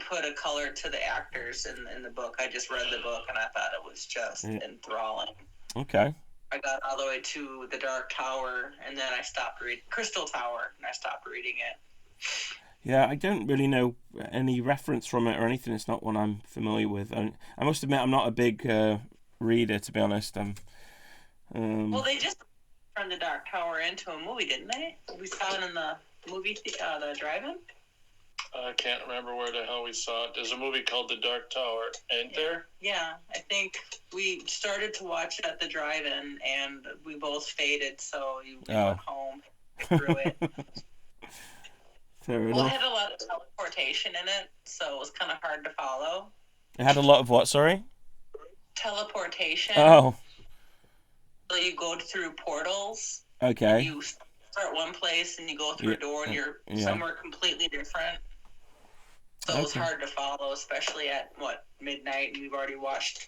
S3: put a color to the actors in the book. I just read the book, and I thought it was just enthralling.
S1: Okay.
S3: I got all the way to the Dark Tower, and then I stopped reading Crystal Tower, and I stopped reading it.
S1: Yeah, I don't really know any reference from it or anything. It's not one I'm familiar with. I must admit, I'm not a big reader, to be honest.
S3: Well, they just turned the Dark Tower into a movie, didn't they? We saw it in the movie, the drive-in.
S2: I can't remember where the hell we saw it. There's a movie called The Dark Tower, ain't there?
S3: Yeah, I think we started to watch it at the drive-in, and we both faded, so we went home through it.
S1: Fair enough.
S3: Well, it had a lot of teleportation in it, so it was kind of hard to follow.
S1: It had a lot of what, sorry?
S3: Teleportation.
S1: Oh.
S3: So you go through portals.
S1: Okay.
S3: You start one place, and you go through a door, and you're somewhere completely different. So it was hard to follow, especially at, midnight, and we've already watched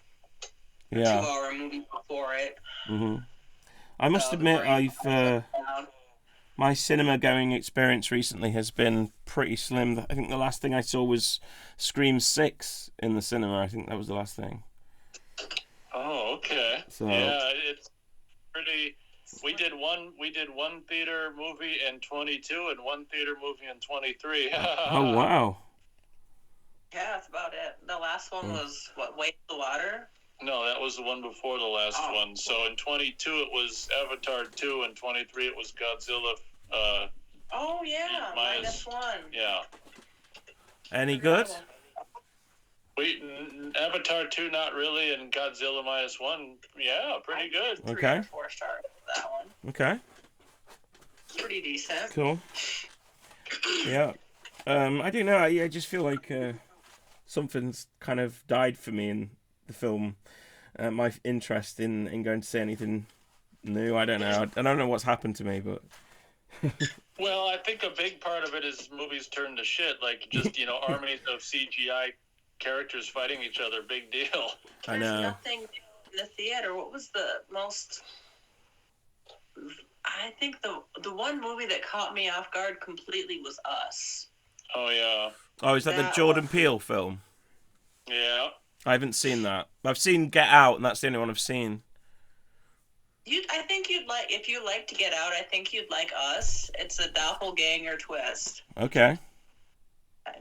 S3: a 2-hour movie before it.
S1: Mm-hmm. I must admit, my cinema-going experience recently has been pretty slim. I think the last thing I saw was Scream 6 in the cinema. I think that was the last thing.
S2: Oh, okay.
S1: So,
S2: it's pretty... We did one theater movie in 22 and one theater movie in 23.
S1: Oh, wow.
S3: Yeah, that's about it. The last one was, Way to the Water?
S2: No, that was the one before the last one. So in 22 it was Avatar 2, and 23 it was Godzilla.
S3: -1.
S2: Yeah.
S1: Any good?
S2: Avatar 2, not really, and Godzilla -1, yeah, pretty good.
S3: 3
S1: Okay.
S3: or 4 stars for that one.
S1: Okay.
S3: Pretty decent.
S1: Cool. Yeah. I don't know. I just feel like something's kind of died for me in the film. My interest in going to see anything new. I don't know. I don't know what's happened to me, but.
S2: Well, I think a big part of it is movies turn to shit. Like, just, armies of CGI characters fighting each other. Big deal.
S1: I know.
S3: There's nothing in the theater. What was the most... I think the one movie that caught me off guard completely was Us.
S2: Oh, yeah.
S1: Oh, is that the Jordan Peele film?
S2: Yeah.
S1: I haven't seen that. I've seen Get Out, and that's the only one I've seen.
S3: I think you'd like, if you like to Get Out, I think you'd like Us. It's a doppelganger twist.
S1: Okay.
S3: I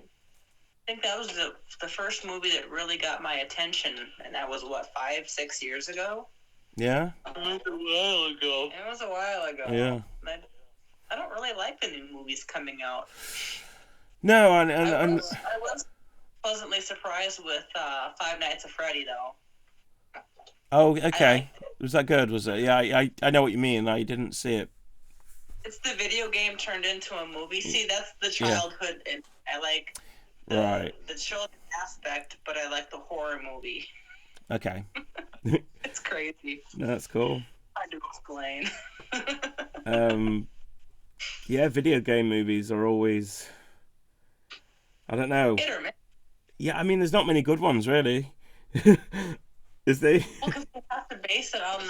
S3: think that was the first movie that really got my attention, and that was, 5-6 years ago?
S1: Yeah?
S2: It was a while ago.
S3: It was a while ago.
S1: Yeah.
S3: I don't really like the new movies coming out.
S1: No,
S3: I was pleasantly surprised with Five Nights at Freddy, though.
S1: Oh, okay. Was that good, was it? Yeah, I know what you mean. I didn't see it.
S3: It's the video game turned into a movie. See, that's the childhood, and I like the children aspect, but I like the horror movie.
S1: Okay.
S3: It's crazy.
S1: No, that's cool.
S3: Hard to explain.
S1: Yeah, video game movies are always... I don't know.
S3: Hit or miss.
S1: Yeah, I mean, there's not many good ones, really. Is there?
S3: Well, because you have to base it on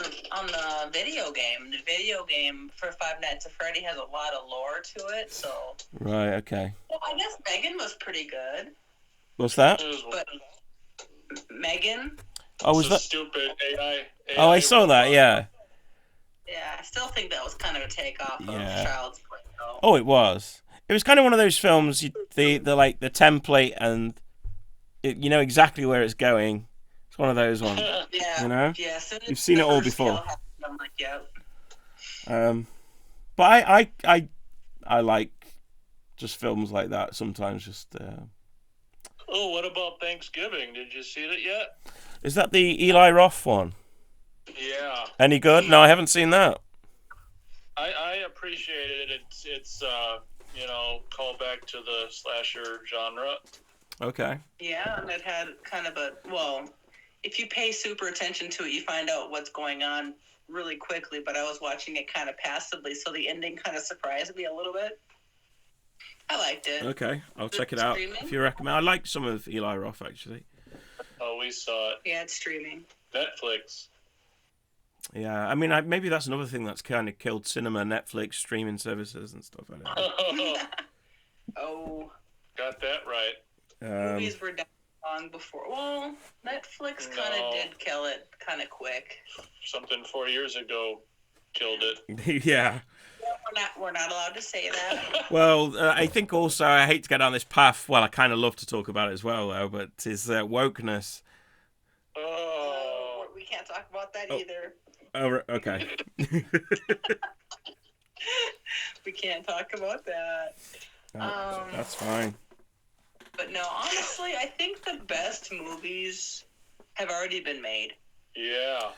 S3: the video game. The video game for Five Nights at Freddy has a lot of lore to it, so...
S1: Right, okay.
S3: Well, I guess Megan was pretty good.
S1: What's that?
S3: But Megan?
S1: Oh, was that...
S2: Stupid AI.
S1: Oh, I saw that, yeah.
S3: Yeah, I still think that was kind of a takeoff of Child's Play, though.
S1: Oh, it was. It was kind of one of those films, the template, and you know exactly where it's going. It's one of those ones.
S3: Yeah.
S1: You know?
S3: Yeah.
S1: You've seen it all before.
S3: I'm like, yeah.
S1: But I like just films like that sometimes. Just.
S2: Oh, what about Thanksgiving? Did you see it yet?
S1: Is that the Eli Roth one?
S2: Yeah.
S1: Any good? No, I haven't seen that.
S2: I appreciated it. It's call back to the slasher genre.
S1: Okay.
S3: Yeah, and it had kind of if you pay super attention to it, you find out what's going on really quickly, but I was watching it kind of passively, so the ending kind of surprised me a little bit. I liked it.
S1: Okay, I'll check it out if you recommend. I like some of Eli Roth, actually.
S2: Oh, we saw it.
S3: Yeah, it's streaming.
S2: Netflix.
S1: Yeah, I mean, maybe that's another thing that's kind of killed cinema, Netflix, streaming services and stuff. I don't know.
S3: Oh.
S2: Got that right.
S3: Movies were down long before. Well, Netflix kind of did kill it kind of quick.
S2: Something 4 years ago killed it.
S1: Yeah.
S3: We're not allowed to say that.
S1: Well, I think also, I hate to get down this path. Well, I kind of love to talk about it as well, though, but it's wokeness.
S2: Oh.
S3: We can't talk about that either.
S1: Oh, okay.
S3: We can't talk about that.
S1: That's fine.
S3: But no, honestly, I think the best movies have already been made.
S2: Yeah.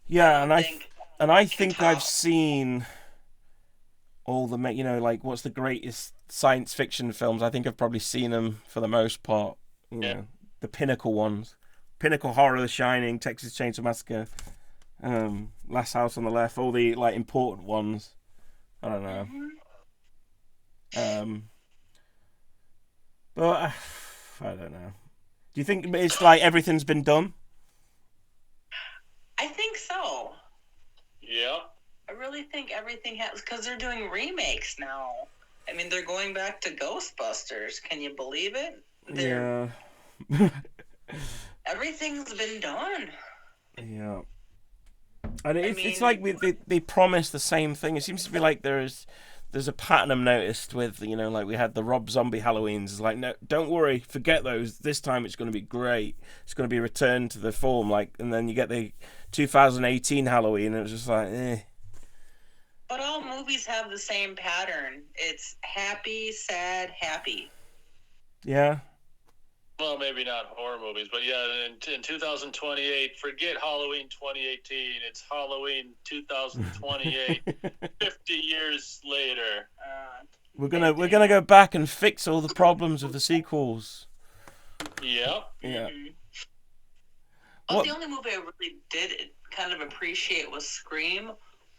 S1: Yeah, and I think I've seen all the, like, what's the greatest science fiction films? I think I've probably seen them for the most part. You know, the pinnacle ones. Pinnacle Horror, The Shining, Texas Chainsaw Massacre, Last House on the Left, all the, like, important ones. I don't know.
S3: Mm-hmm.
S1: But I don't know. Do you think it's like everything's been done?
S3: I think so.
S2: Yeah.
S3: I really think everything has, because they're doing remakes now. I mean, they're going back to Ghostbusters. Can you believe it?
S1: Yeah.
S3: Everything's been done.
S1: Yeah. And it's like they promise the same thing. It seems to be like there's a pattern I've noticed with, like we had the Rob Zombie Halloweens. It's like, no, don't worry, forget those. This time it's going to be great. It's going to be returned to the form. And then you get the 2018 Halloween, and it was just like, eh.
S3: But all movies have the same pattern. It's happy, sad, happy.
S1: Yeah.
S2: Well, well, maybe not horror movies, but yeah, in 2028, forget Halloween 2018. It's Halloween 2028, 50 years later.
S1: We're gonna go back and fix all the problems of the sequels.
S2: Yep.
S1: Yeah.
S3: The only movie I really did kind of appreciate was Scream,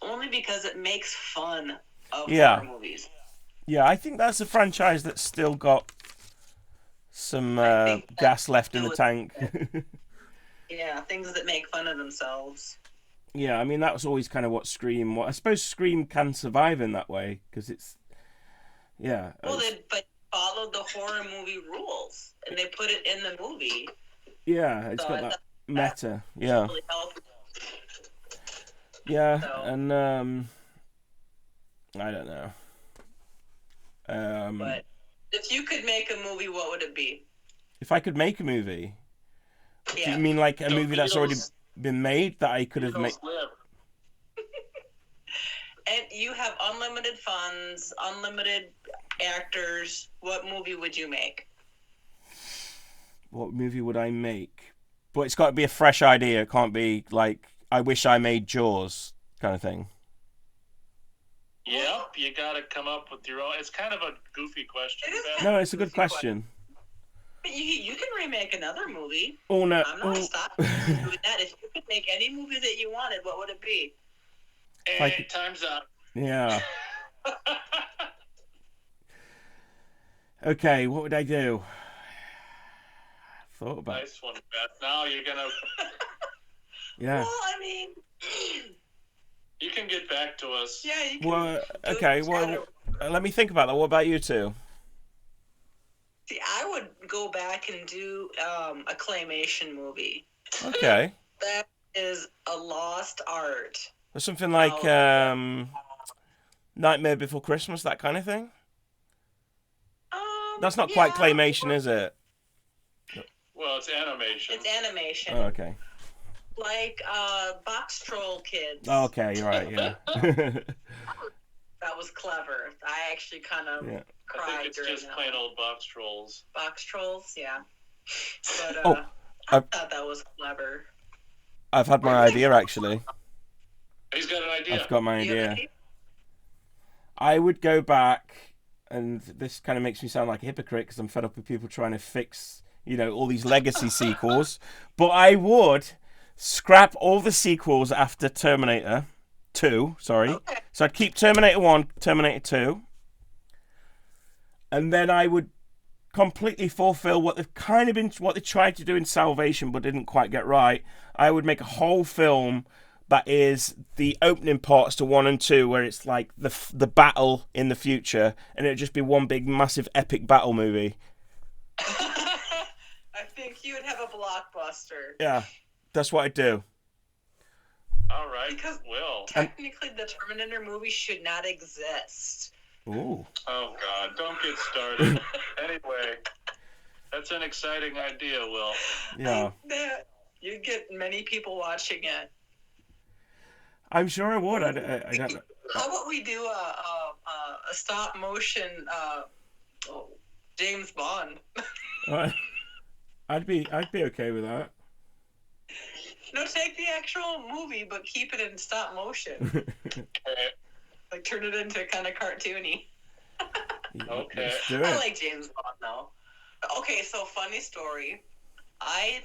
S3: only because it makes fun of horror movies.
S1: Yeah, I think that's a franchise that's still got some gas left in the tank.
S3: Yeah, things that make fun of themselves.
S1: Yeah, I mean, that was always kind of what Scream was. I suppose Scream can survive in that way, because it's... Yeah.
S3: Well, they followed the horror movie rules, and they put it in the movie.
S1: Yeah, it's got that meta. Yeah.
S3: Really helpful.
S1: Yeah, and I don't know.
S3: But if you could make a movie, what would it be?
S1: If I could make a movie?
S3: Yeah.
S1: Do you mean like a movie that's already been made that I could have made?
S3: And you have unlimited funds, unlimited actors. What movie would you make?
S1: What movie would I make? But it's got to be a fresh idea. It can't be like, I wish I made Jaws kind of thing.
S2: Yep, you got to come up with your own. It's kind of a goofy question.
S1: No, it's a good question.
S3: You can remake another movie.
S1: Oh, no.
S3: I'm not stopping you from doing that. If you could make any movie that you wanted, what would it be?
S2: Hey, time's up.
S1: Yeah. Okay, what would I do? Thought about.
S2: Nice one, Beth. Now you're gonna.
S1: Yeah.
S3: Well, I mean.
S2: You can get back to us.
S3: Yeah, you can.
S1: Well, okay. Well, let me think about that. What about you two?
S3: See, I would go back and do a claymation movie.
S1: Okay.
S3: That is a lost art.
S1: Or something like Nightmare Before Christmas, that kind of thing? That's not quite claymation, is it?
S2: Well, it's animation.
S3: It's animation.
S1: Oh, okay.
S3: Like Box Troll Kids.
S1: Oh, okay, you're right, yeah.
S3: That was clever. I actually kind of cried
S2: I think it's
S3: during
S2: just
S3: that
S2: plain
S3: one.
S2: old Box Trolls.
S3: Box Trolls, yeah. But
S1: I
S3: thought that was clever.
S1: I've had my idea, actually.
S2: He's got an idea.
S1: I've got my idea. I would go back, and this kind of makes me sound like a hypocrite because I'm fed up with people trying to fix, all these legacy sequels. But I would scrap all the sequels after Terminator 2, sorry. Okay. So I'd keep Terminator 1, Terminator 2. And then I would completely fulfill what they tried to do in Salvation but didn't quite get right. I would make a whole film that is the opening parts to 1 and 2, where it's like the battle in the future, and it'd just be one big massive epic battle movie.
S3: I think you would have a blockbuster.
S1: Yeah, that's what I'd do.
S2: All right,
S3: because technically the Terminator movie should not exist.
S1: Ooh.
S2: Oh God! Don't get started. Anyway, that's an exciting idea, Will.
S1: Yeah.
S3: You'd get many people watching it.
S1: I'm sure I would. I don't know.
S3: How about we do a stop motion James Bond?
S1: I'd be okay with that.
S3: No, take the actual movie, but keep it in stop motion. Like turn it into kind of cartoony.
S2: Okay.
S3: I like James Bond though. Okay, so funny story. I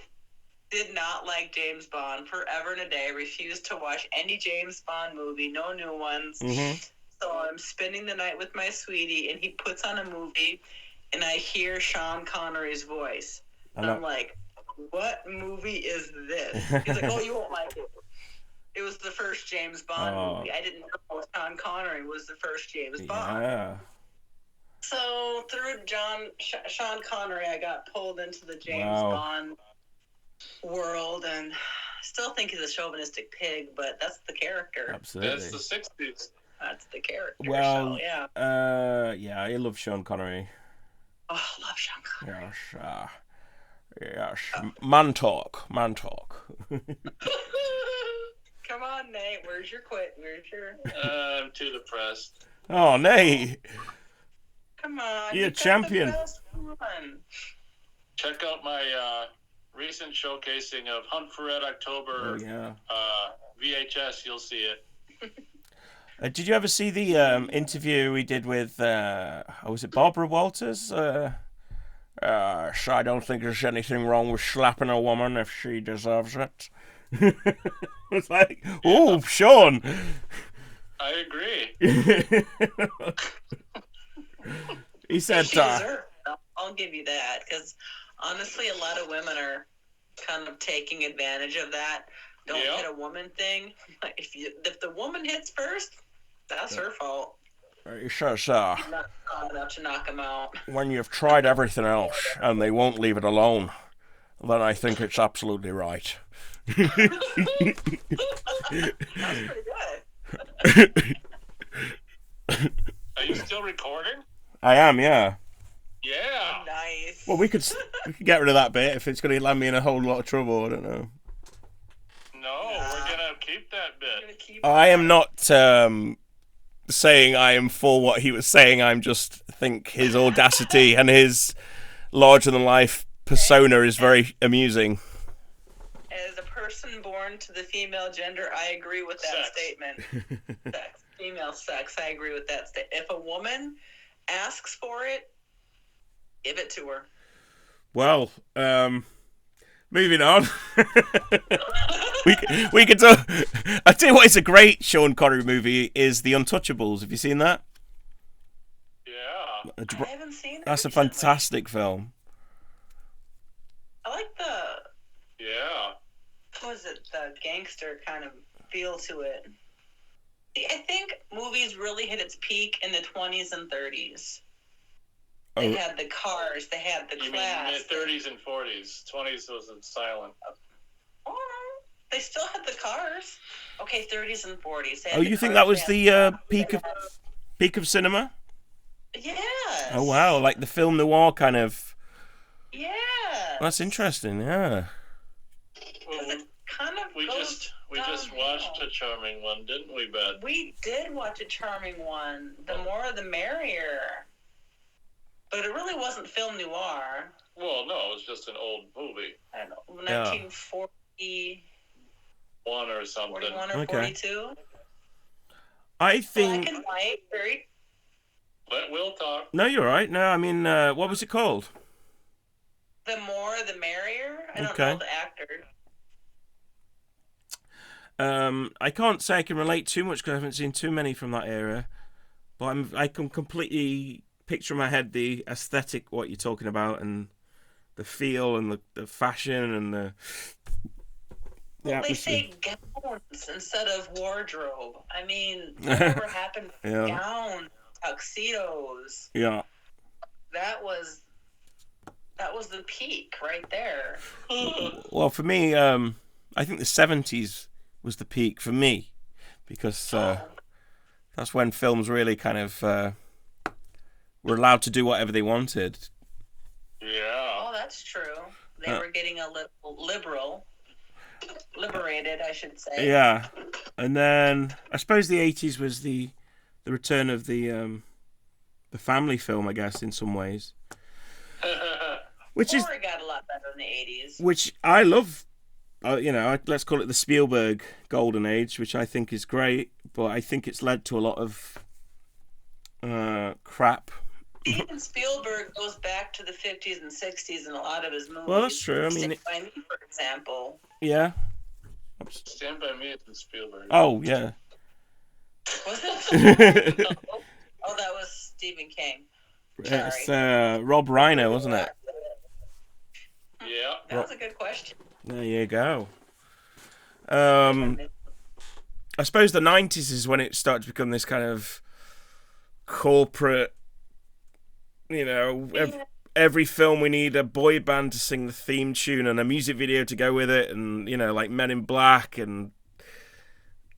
S3: did not like James Bond forever and a day. Refused to watch any James Bond movie, no new ones. Mm-hmm. So I'm spending the night with my sweetie, and he puts on a movie, and I hear Sean Connery's voice. And I'm like, what movie is this? He's like, oh, you won't like it. It was the first James Bond movie. I didn't know Sean Connery was the first James Bond.
S1: Yeah.
S3: So through Sean Connery, I got pulled into the James Bond world, and still think he's a chauvinistic pig, but that's the character.
S1: Absolutely.
S2: That's the 60s.
S3: That's the character.
S1: Well,
S3: so, yeah.
S1: I love Sean Connery.
S3: Oh, I love Sean Connery.
S1: Yes. Man talk.
S3: Come on, Nate. Where's your quit?
S2: I'm too depressed.
S1: Oh, Nate.
S3: Come on.
S1: You're a champion.
S2: check out my recent showcasing of Hunt for Red October VHS. You'll see it.
S1: Did you ever see the interview we did with, was it Barbara Walters? So I don't think there's anything wrong with slapping a woman if she deserves it. It's like, oh, Sean.
S2: I agree.
S1: He said,
S3: she deserves it. I'll give you that, because honestly, a lot of women are kind of taking advantage of that. Don't hit a woman thing. If the woman hits first, that's her fault.
S1: He says,
S3: not strong enough to knock him out.
S1: When you've tried everything else and they won't leave it alone, then I think it's absolutely right.
S3: That's pretty good.
S2: Are you still recording?
S1: I am, yeah.
S2: Yeah.
S3: Nice.
S1: Well, we could get rid of that bit if it's going to land me in a whole lot of trouble. I don't know.
S2: No, we're gonna keep that bit.
S1: I am not saying I am for what he was saying. I'm just think his audacity and his larger-than-life persona is very amusing.
S3: As a person born to the female gender, I agree with that statement. Sex. Female sex, I agree with that statement. If a woman asks for it, give it to her.
S1: Well, moving on. we could talk. I tell you what, it's a great Sean Connery movie. Is The Untouchables? Have you seen that?
S2: Yeah.
S3: I haven't seen it.
S1: That's a fantastic film.
S3: I like the gangster kind of feel to it. I think movies really hit its peak in the 20s and 30s. They had the cars, they had the class.
S2: You mean the 30s and 40s? 20s was silent.
S3: Oh, they still had the cars. Okay, 30s and 40s.
S1: Oh, you think that was the peak of cinema?
S3: Yes.
S1: Oh wow, like the film noir kind of.
S3: Yeah.
S1: That's interesting. Yeah.
S2: Well, we just watched a charming one, didn't we, Beth?
S3: We did watch a charming one. The more the merrier. But it really wasn't film noir.
S2: Well, no, it was just an old movie.
S3: I don't know, 1941
S2: or something.
S3: 41 or 42.
S1: I think.
S3: Black and white, very.
S2: Let Will talk.
S1: No, you're right. No, I mean, what was it called?
S3: The more the merrier. I don't know the actor.
S1: I can't say I can relate too much because I haven't seen too many from that era, but I can completely picture in my head the aesthetic, what you're talking about, and the feel and the fashion and the.
S3: Well, they say gowns instead of wardrobe. I mean, whatever happened to gowns, tuxedos.
S1: Yeah.
S3: That was the peak right there.
S1: Well, for me, I think the 70s was the peak for me because that's when films really kind of were allowed to do whatever they wanted.
S2: Yeah.
S3: Oh, that's true. They were getting a little liberated, I should say.
S1: Yeah. And then I suppose the 80s was the return of the family film, I guess, in some ways. Which
S3: it got a lot better in the 80s.
S1: Which I love. Let's call it the Spielberg golden age, which I think is great, but I think it's led to a lot of crap.
S3: Even Spielberg goes back to the 50s and 60s in a lot of his movies.
S1: Well, that's true. I mean,
S3: Stand By Me, for example.
S1: Yeah.
S2: Stand By Me is in Spielberg.
S1: Oh, yeah.
S3: Was it? Oh, that was Stephen King.
S1: It's Rob Reiner, wasn't it?
S2: Yeah.
S3: That was a good question.
S1: There you go. I suppose the 90s is when it started to become this kind of corporate, every film we need a boy band to sing the theme tune and a music video to go with it, and like Men in Black and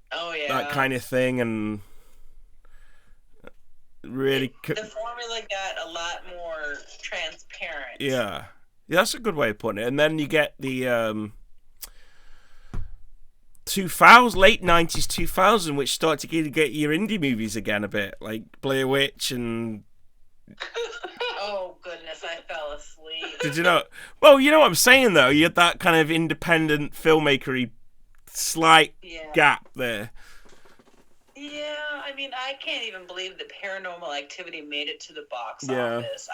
S1: that kind of thing, and really
S3: the formula got a lot more transparent.
S1: Yeah, that's a good way of putting it. And then you get the 2000, late 90s, 2000, which start to get your indie movies again a bit, like Blair Witch and.
S3: Oh goodness, I fell asleep.
S1: Did you know? Well, you know what I'm saying though. You had that kind of independent filmmakery slight gap there.
S3: Yeah, I mean, I can't even believe that Paranormal Activity made it to the box
S1: Yeah.
S3: office.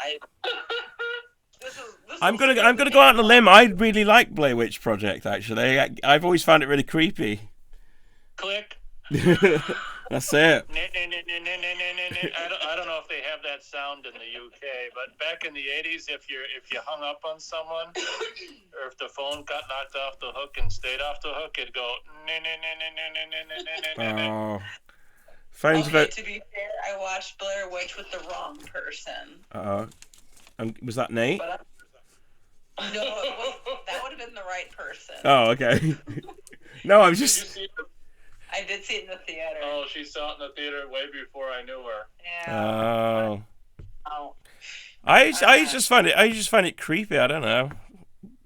S1: I'm gonna go out on a limb. I really like Blair Witch Project. Actually, I've always found it really creepy.
S2: Click.
S1: That's it.
S2: I don't know if they have that sound in the UK, but back in the 80s, if you hung up on someone, or if the phone got knocked off the hook and stayed off the hook, it'd go.
S1: Oh.
S3: Okay, to be fair, I watched Blair Witch with the wrong person.
S1: Was that Nate?
S3: No, that would have been the right person.
S1: Oh, okay. No, I'm just.
S3: I did see it in the theater.
S2: Oh, she saw it in the theater way before I knew her.
S3: Yeah.
S1: Oh. I just find it creepy. I don't know,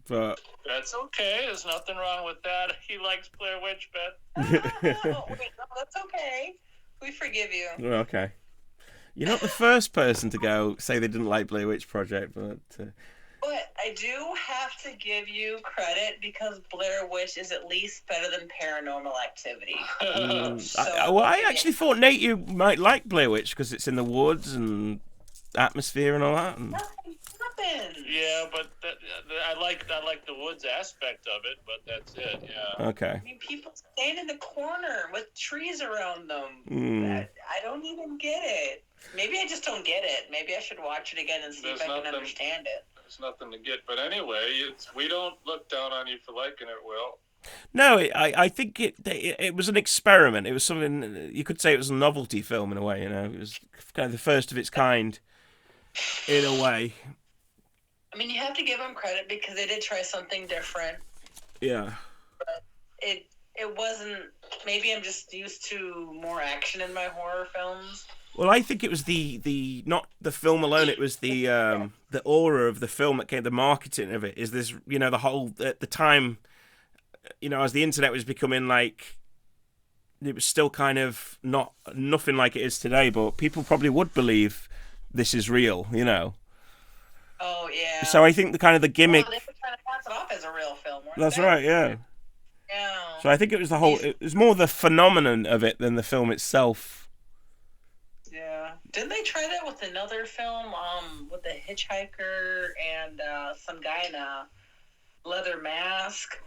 S1: but
S2: that's okay. There's nothing wrong with that. He likes Blair Witch, Beth.
S3: Wait, no, that's okay. We forgive you.
S1: Okay. You're not the first person to say they didn't like Blair Witch Project, but.
S3: But I do have to give you credit because Blair Witch is at least better than Paranormal Activity.
S1: I actually thought, Nate, you might like Blair Witch because it's in the woods and atmosphere and all that. And...
S3: Nothing happens.
S2: Yeah, but I like the woods aspect of it, but that's it. Yeah.
S1: Okay.
S3: I mean, people stand in the corner with trees around them. I don't even get it. Maybe I just don't get it. Maybe I should watch it again and see if I can understand it.
S2: There's nothing to get, but anyway, we don't look down on you for liking it, Will.
S1: No, I think it was an experiment. It was something, you could say it was a novelty film in a way, you know. It was kind of the first of its kind in a way.
S3: I mean, you have to give them credit because they did try something different.
S1: Yeah.
S3: But it wasn't, maybe I'm just used to more action in my horror films.
S1: Well, I think it was the not the film alone. It was the aura of the film that came. The marketing of it is this. You know, the whole at the time. You know, as the internet was becoming like, it was still kind of nothing like it is today. But people probably would believe this is real. You know.
S3: Oh yeah.
S1: So I think the gimmick.
S3: Well, they were trying to pass it off as a real film.
S1: That's right. Yeah.
S3: Yeah.
S1: So I think it was the whole. It was more the phenomenon of it than the film itself.
S3: Yeah. Didn't they try that with another film, with a hitchhiker and some guy in a leather mask?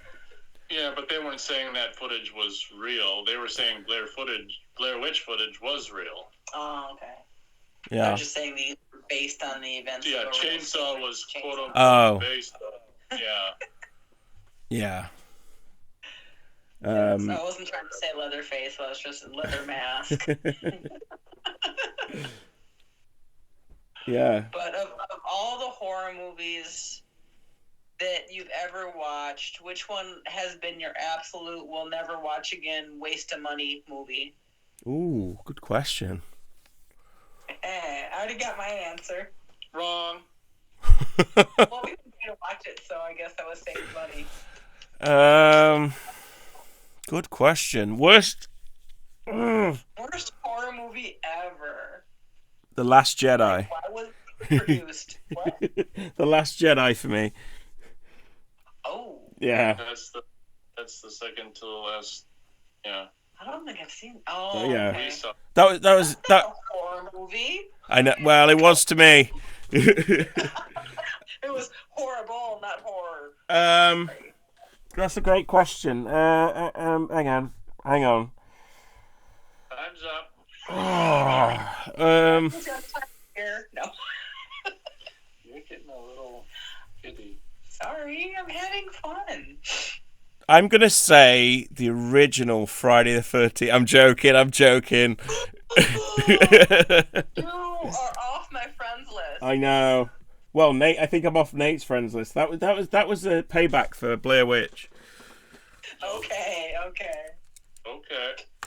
S2: Yeah, but they weren't saying that footage was real. They were saying Blair Witch footage was real.
S3: Oh, okay.
S1: Yeah.
S3: I'm just saying these were based on the events.
S2: Yeah, Chainsaw was quote unquote based on. Yeah.
S1: Yeah.
S3: So I wasn't trying to say Leatherface, I was just leather mask.
S1: Yeah.
S3: But of all the horror movies that you've ever watched, which one has been your absolute will never watch again, waste of money movie?
S1: Ooh, good question.
S3: I already got my answer.
S2: Wrong.
S3: Well, we didn't get to watch it, so I guess I was saving money.
S1: Good question. Worst
S3: horror movie ever.
S1: The Last Jedi.
S3: Why was it produced? What?
S1: The Last Jedi for me.
S3: Oh.
S1: Yeah.
S2: That's the second to the last. Yeah.
S3: I don't think I've seen. Oh.
S1: Yeah.
S3: Okay.
S1: That was
S3: a horror movie.
S1: I know. Well, it was to me.
S3: It was horrible, not horror.
S1: That's a great question. Hang on.
S2: Time's up.
S3: No. You're getting a little giddy. Sorry, I'm having fun.
S1: I'm gonna say the original Friday the 13th. I'm joking.
S3: You are off my friends list.
S1: I know. Well, Nate, I think I'm off Nate's friends list. That was a payback for Blair Witch.
S3: Okay.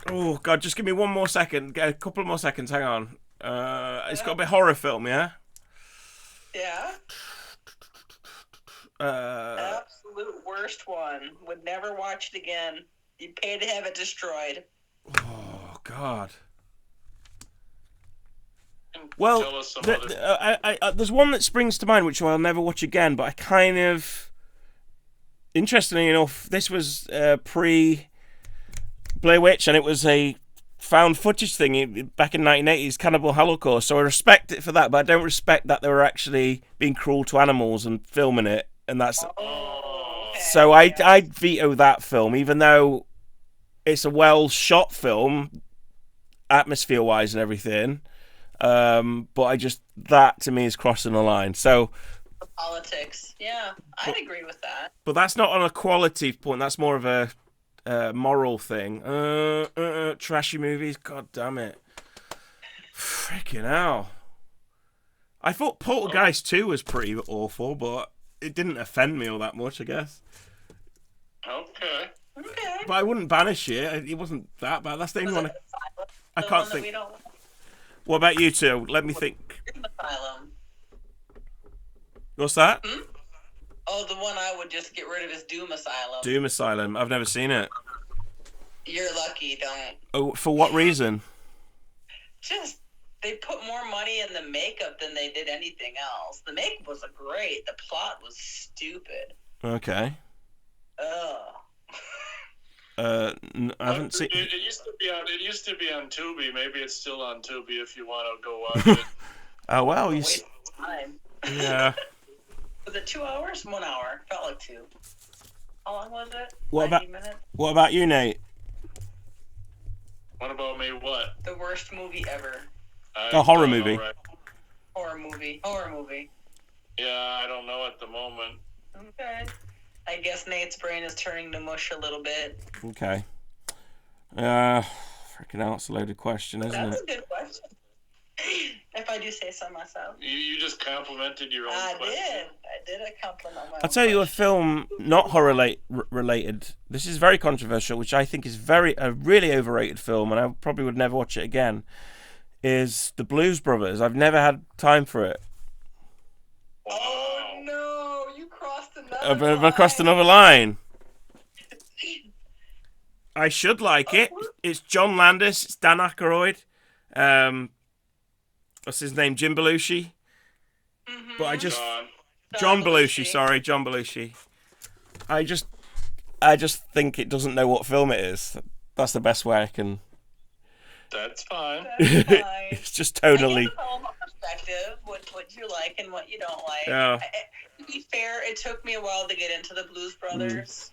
S1: Oh God, just give me one more second. Get a couple more seconds. Hang on. It's got to be a horror film, yeah.
S3: Yeah. Absolute worst one. Would never watch it again. You'd pay to have it destroyed.
S1: Oh God. Well,
S2: tell us some other.
S1: there's one that springs to mind, which I'll never watch again, but I kind of... Interestingly enough, this was pre Blair Witch, and it was a found footage thing back in 1980s, Cannibal Holocaust. So I respect it for that, but I don't respect that they were actually being cruel to animals and filming it. And that's so I'd veto that film, even though it's a well shot film, atmosphere wise and everything. But I just that to me is crossing the line. So.
S3: Politics. Yeah, I'd agree with that.
S1: But that's not on a quality point. That's more of a moral thing. Trashy movies. God damn it. Freaking hell. I thought Poltergeist 2 was pretty awful, but it didn't offend me all that much, I guess.
S2: Okay.
S1: But I wouldn't banish it. It wasn't that bad. That's the only one. I can't think. What about you two? Let me think.
S3: Asylum.
S1: What's that?
S3: Oh, the one I would just get rid of is Doom Asylum.
S1: Doom Asylum. I've never seen it.
S3: You're lucky, don't.
S1: Oh, for what reason?
S3: Just, they put more money in the makeup than they did anything else. The makeup was great. The plot was stupid.
S1: Okay.
S3: Ugh.
S1: I haven't seen.
S2: It used to be on. It used to be on Tubi. Maybe it's still on Tubi if you want to go watch it.
S1: Oh well, you.
S3: Time.
S1: Yeah.
S3: Was it 2 hours? 1 hour. Felt like 2. How long was it?
S1: What
S3: 90 minutes?
S1: What about you, Nate?
S2: What about me? What?
S3: The worst movie ever.
S1: A horror movie.
S2: Right.
S3: Horror movie.
S2: Yeah, I don't know at the moment.
S3: Okay. I guess Nate's brain is turning to mush a little bit.
S1: Okay. Freaking hell, it's a loaded question, isn't it?
S3: That's a good question. If I do say so myself.
S2: You just complimented your own question.
S3: I did a compliment on my
S1: I'll tell you a film not horror related. This is very controversial, which I think is a really overrated film, and I probably would never watch it again. Is The Blues Brothers. I've never had time for it.
S3: Oh no! You crossed another line.
S1: I've crossed another line. I should like it. It's John Landis. It's Dan Aykroyd. What's his name? Jim Belushi.
S3: Mm-hmm.
S1: But I just John Belushi. Sorry, John Belushi. I just think it doesn't know what film it is. That's the best way I can.
S2: That's fine.
S1: It's just totally.
S3: I get from a perspective, what you like and what you don't like.
S1: Yeah.
S3: To be fair, it took me a while to get into the Blues Brothers.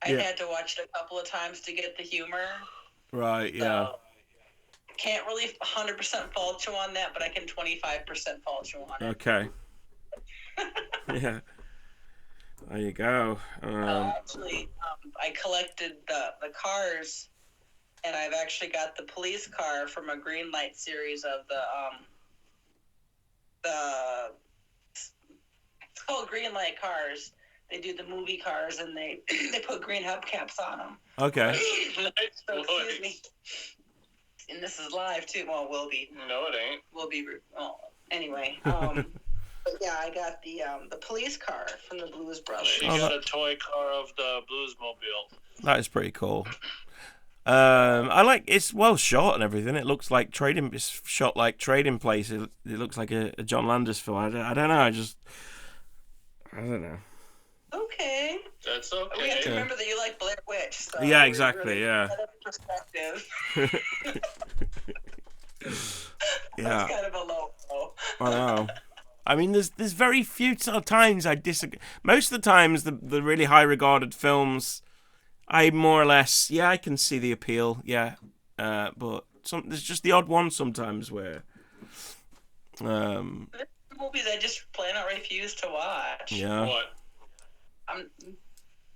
S3: I had to watch it a couple of times to get the humor.
S1: Right. Yeah.
S3: So, can't really 100% fault you on that, but I can 25% fault you on it.
S1: Okay. Yeah. There you go.
S3: Actually, I collected the cars, and I've actually got the police car from a green light series of it's called Green Light Cars. They do the movie cars, and they put green hubcaps on them.
S1: Okay.
S3: So, excuse me. And this is live too. Well, will be.
S2: No, it ain't.
S3: Will be. Well, anyway. But yeah, I got the police car from the Blues Brothers.
S2: She got a toy car of the Bluesmobile.
S1: That is pretty cool. I like it's well shot and everything. It looks like it's shot like Trading Place. It looks like a John Landis film. I don't know. I don't know.
S3: Okay.
S2: That's okay.
S3: We have to remember that you like Blair Witch. So
S1: yeah, exactly.
S3: Really
S1: Yeah.
S3: Perspective.
S1: Yeah.
S3: That's kind of a low blow.
S1: I know. I mean, there's very few times I disagree. Most of the times, the really high regarded films, I more or less, I can see the appeal, but there's just the odd one sometimes where.
S3: Movies I just plain out refuse to watch.
S1: Yeah.
S2: What?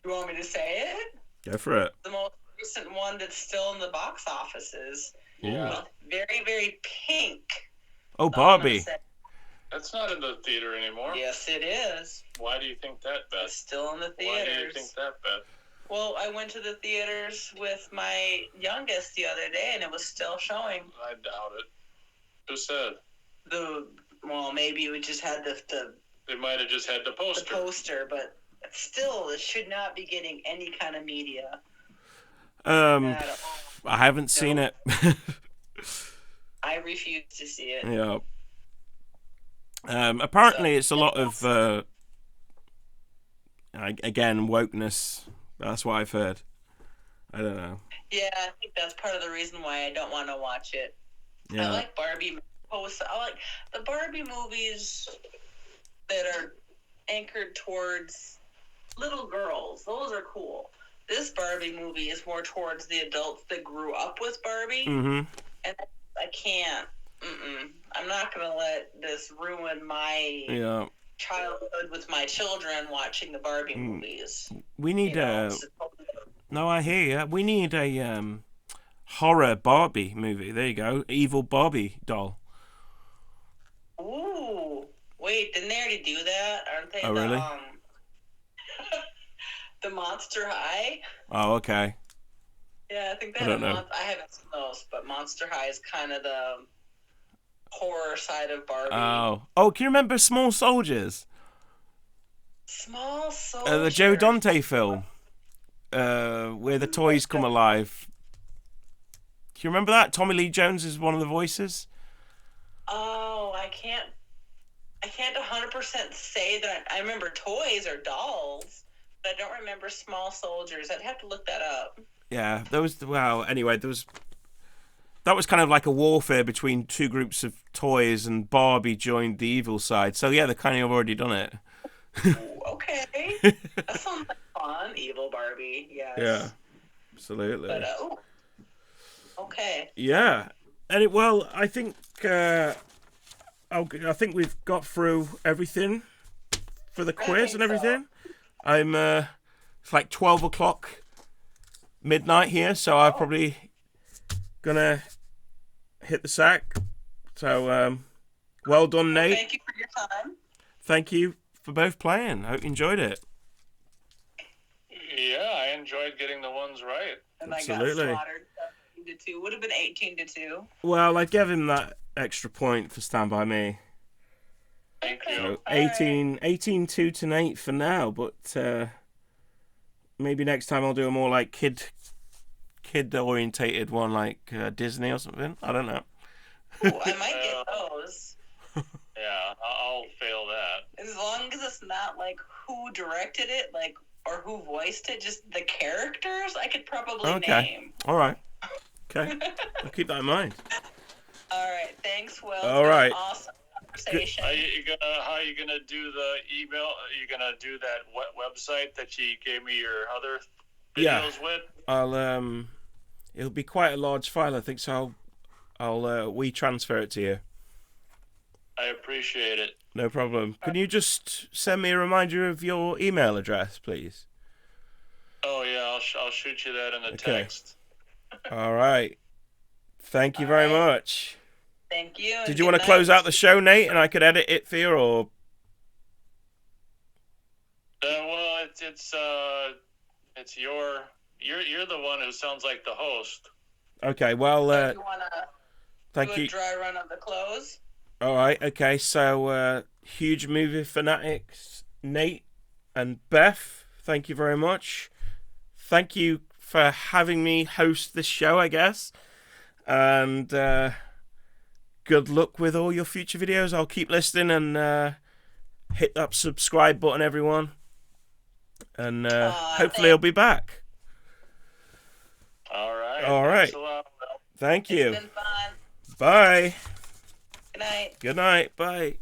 S3: You want me to say it?
S1: Go for it.
S3: The most recent one that's still in the box offices.
S1: Yeah.
S3: Very, very pink.
S1: Oh, Barbie.
S2: That's not in the theater anymore.
S3: Yes, it is.
S2: Why do you think that, Beth?
S3: It's still in the theaters.
S2: Why do you think that, Beth?
S3: Well, I went to the theaters with my youngest the other day, and it was still showing.
S2: I doubt it. Who said?
S3: Well, maybe we just had the
S2: They might have just had the poster.
S3: The poster, but still, it should not be getting any kind of media.
S1: I haven't seen it.
S3: I refuse to see it.
S1: Yeah. Apparently, it's a lot of again wokeness. That's what I've heard. I don't know.
S3: Yeah, I think that's part of the reason why I don't want to watch it.
S1: Yeah.
S3: I like Barbie posts. I like the Barbie movies that are anchored towards little girls. Those are cool. This Barbie movie is more towards the adults that grew up with Barbie.
S1: Mm-hmm.
S3: And I can't. I'm not going to let this ruin my childhood with my children watching the Barbie movies.
S1: We need No, I hear you. We need a horror Barbie movie. There you go. Evil Barbie doll.
S3: Ooh. Wait, didn't they already do that? Aren't they
S1: really?
S3: The Monster High?
S1: Oh, okay.
S3: Yeah, I think they have I haven't seen those, but Monster High is kind of the horror side of Barbie.
S1: Oh, can you remember Small Soldiers?
S3: Small Soldiers?
S1: The Joe Dante film, where the toys come alive. Do you remember that? Tommy Lee Jones is one of the voices.
S3: Oh, I can't 100% say that I remember toys or dolls, but I don't remember Small Soldiers. I'd have to look that up.
S1: Yeah, anyway, that was kind of like a warfare between two groups of toys, and Barbie joined the evil side. So yeah, they kind of already done it.
S3: Ooh, okay. That sounds like fun. Evil Barbie, yes.
S1: Yeah, absolutely.
S3: But, okay.
S1: Yeah, and I think I think we've got through everything for the quiz and everything. So. I'm it's like 12 o'clock midnight here, so I'm probably gonna hit the sack. So well done, Nate.
S3: Thank you for your time.
S1: Thank you for both playing. I hope you enjoyed it.
S2: Yeah, I enjoyed getting the ones right.
S3: And
S1: absolutely.
S3: I got slaughtered 17-2. Would have been 18-2.
S1: Well, I gave him that extra point for Stand By Me.
S2: Thank you.
S1: So 18-2 to Nate for now, but maybe next time I'll do a more like kid orientated one, like Disney or something. I don't know.
S3: Ooh, I might get those.
S2: Yeah, I'll fail that.
S3: As long as it's not like who directed it, like, or who voiced it, just the characters, I could probably name.
S1: All right. Okay. I'll keep that in mind.
S3: All right. Thanks, Will.
S1: All right.
S3: Awesome conversation.
S2: How you gonna do the email? Are you gonna do that website that you gave me your other videos with?
S1: I'll it'll be quite a large file, I think, so I'll WeTransfer it to you.
S2: I appreciate it.
S1: No problem. Can you just send me a reminder of your email address, please?
S2: Oh yeah, I'll shoot you that in the text.
S1: All right. Thank you very much.
S3: Thank you.
S1: Did you want to close out the show, Nate, and I could edit it for you, or?
S2: Well, it's you're the one who sounds like the host.
S1: Okay. Well,
S3: you want to
S1: thank
S3: do
S1: you.
S3: a dry run of the close?
S1: All right. Okay. So, huge movie fanatics, Nate and Beth. Thank you very much. Thank you for having me host this show, I guess. And good luck with all your future videos. I'll keep listening and hit that subscribe button, everyone. And hopefully I'll be back.
S2: All right.
S1: All right.
S2: Thanks a lot, Will.
S1: Thank you.
S3: It's been fun.
S1: Bye.
S3: Good night.
S1: Good night. Bye.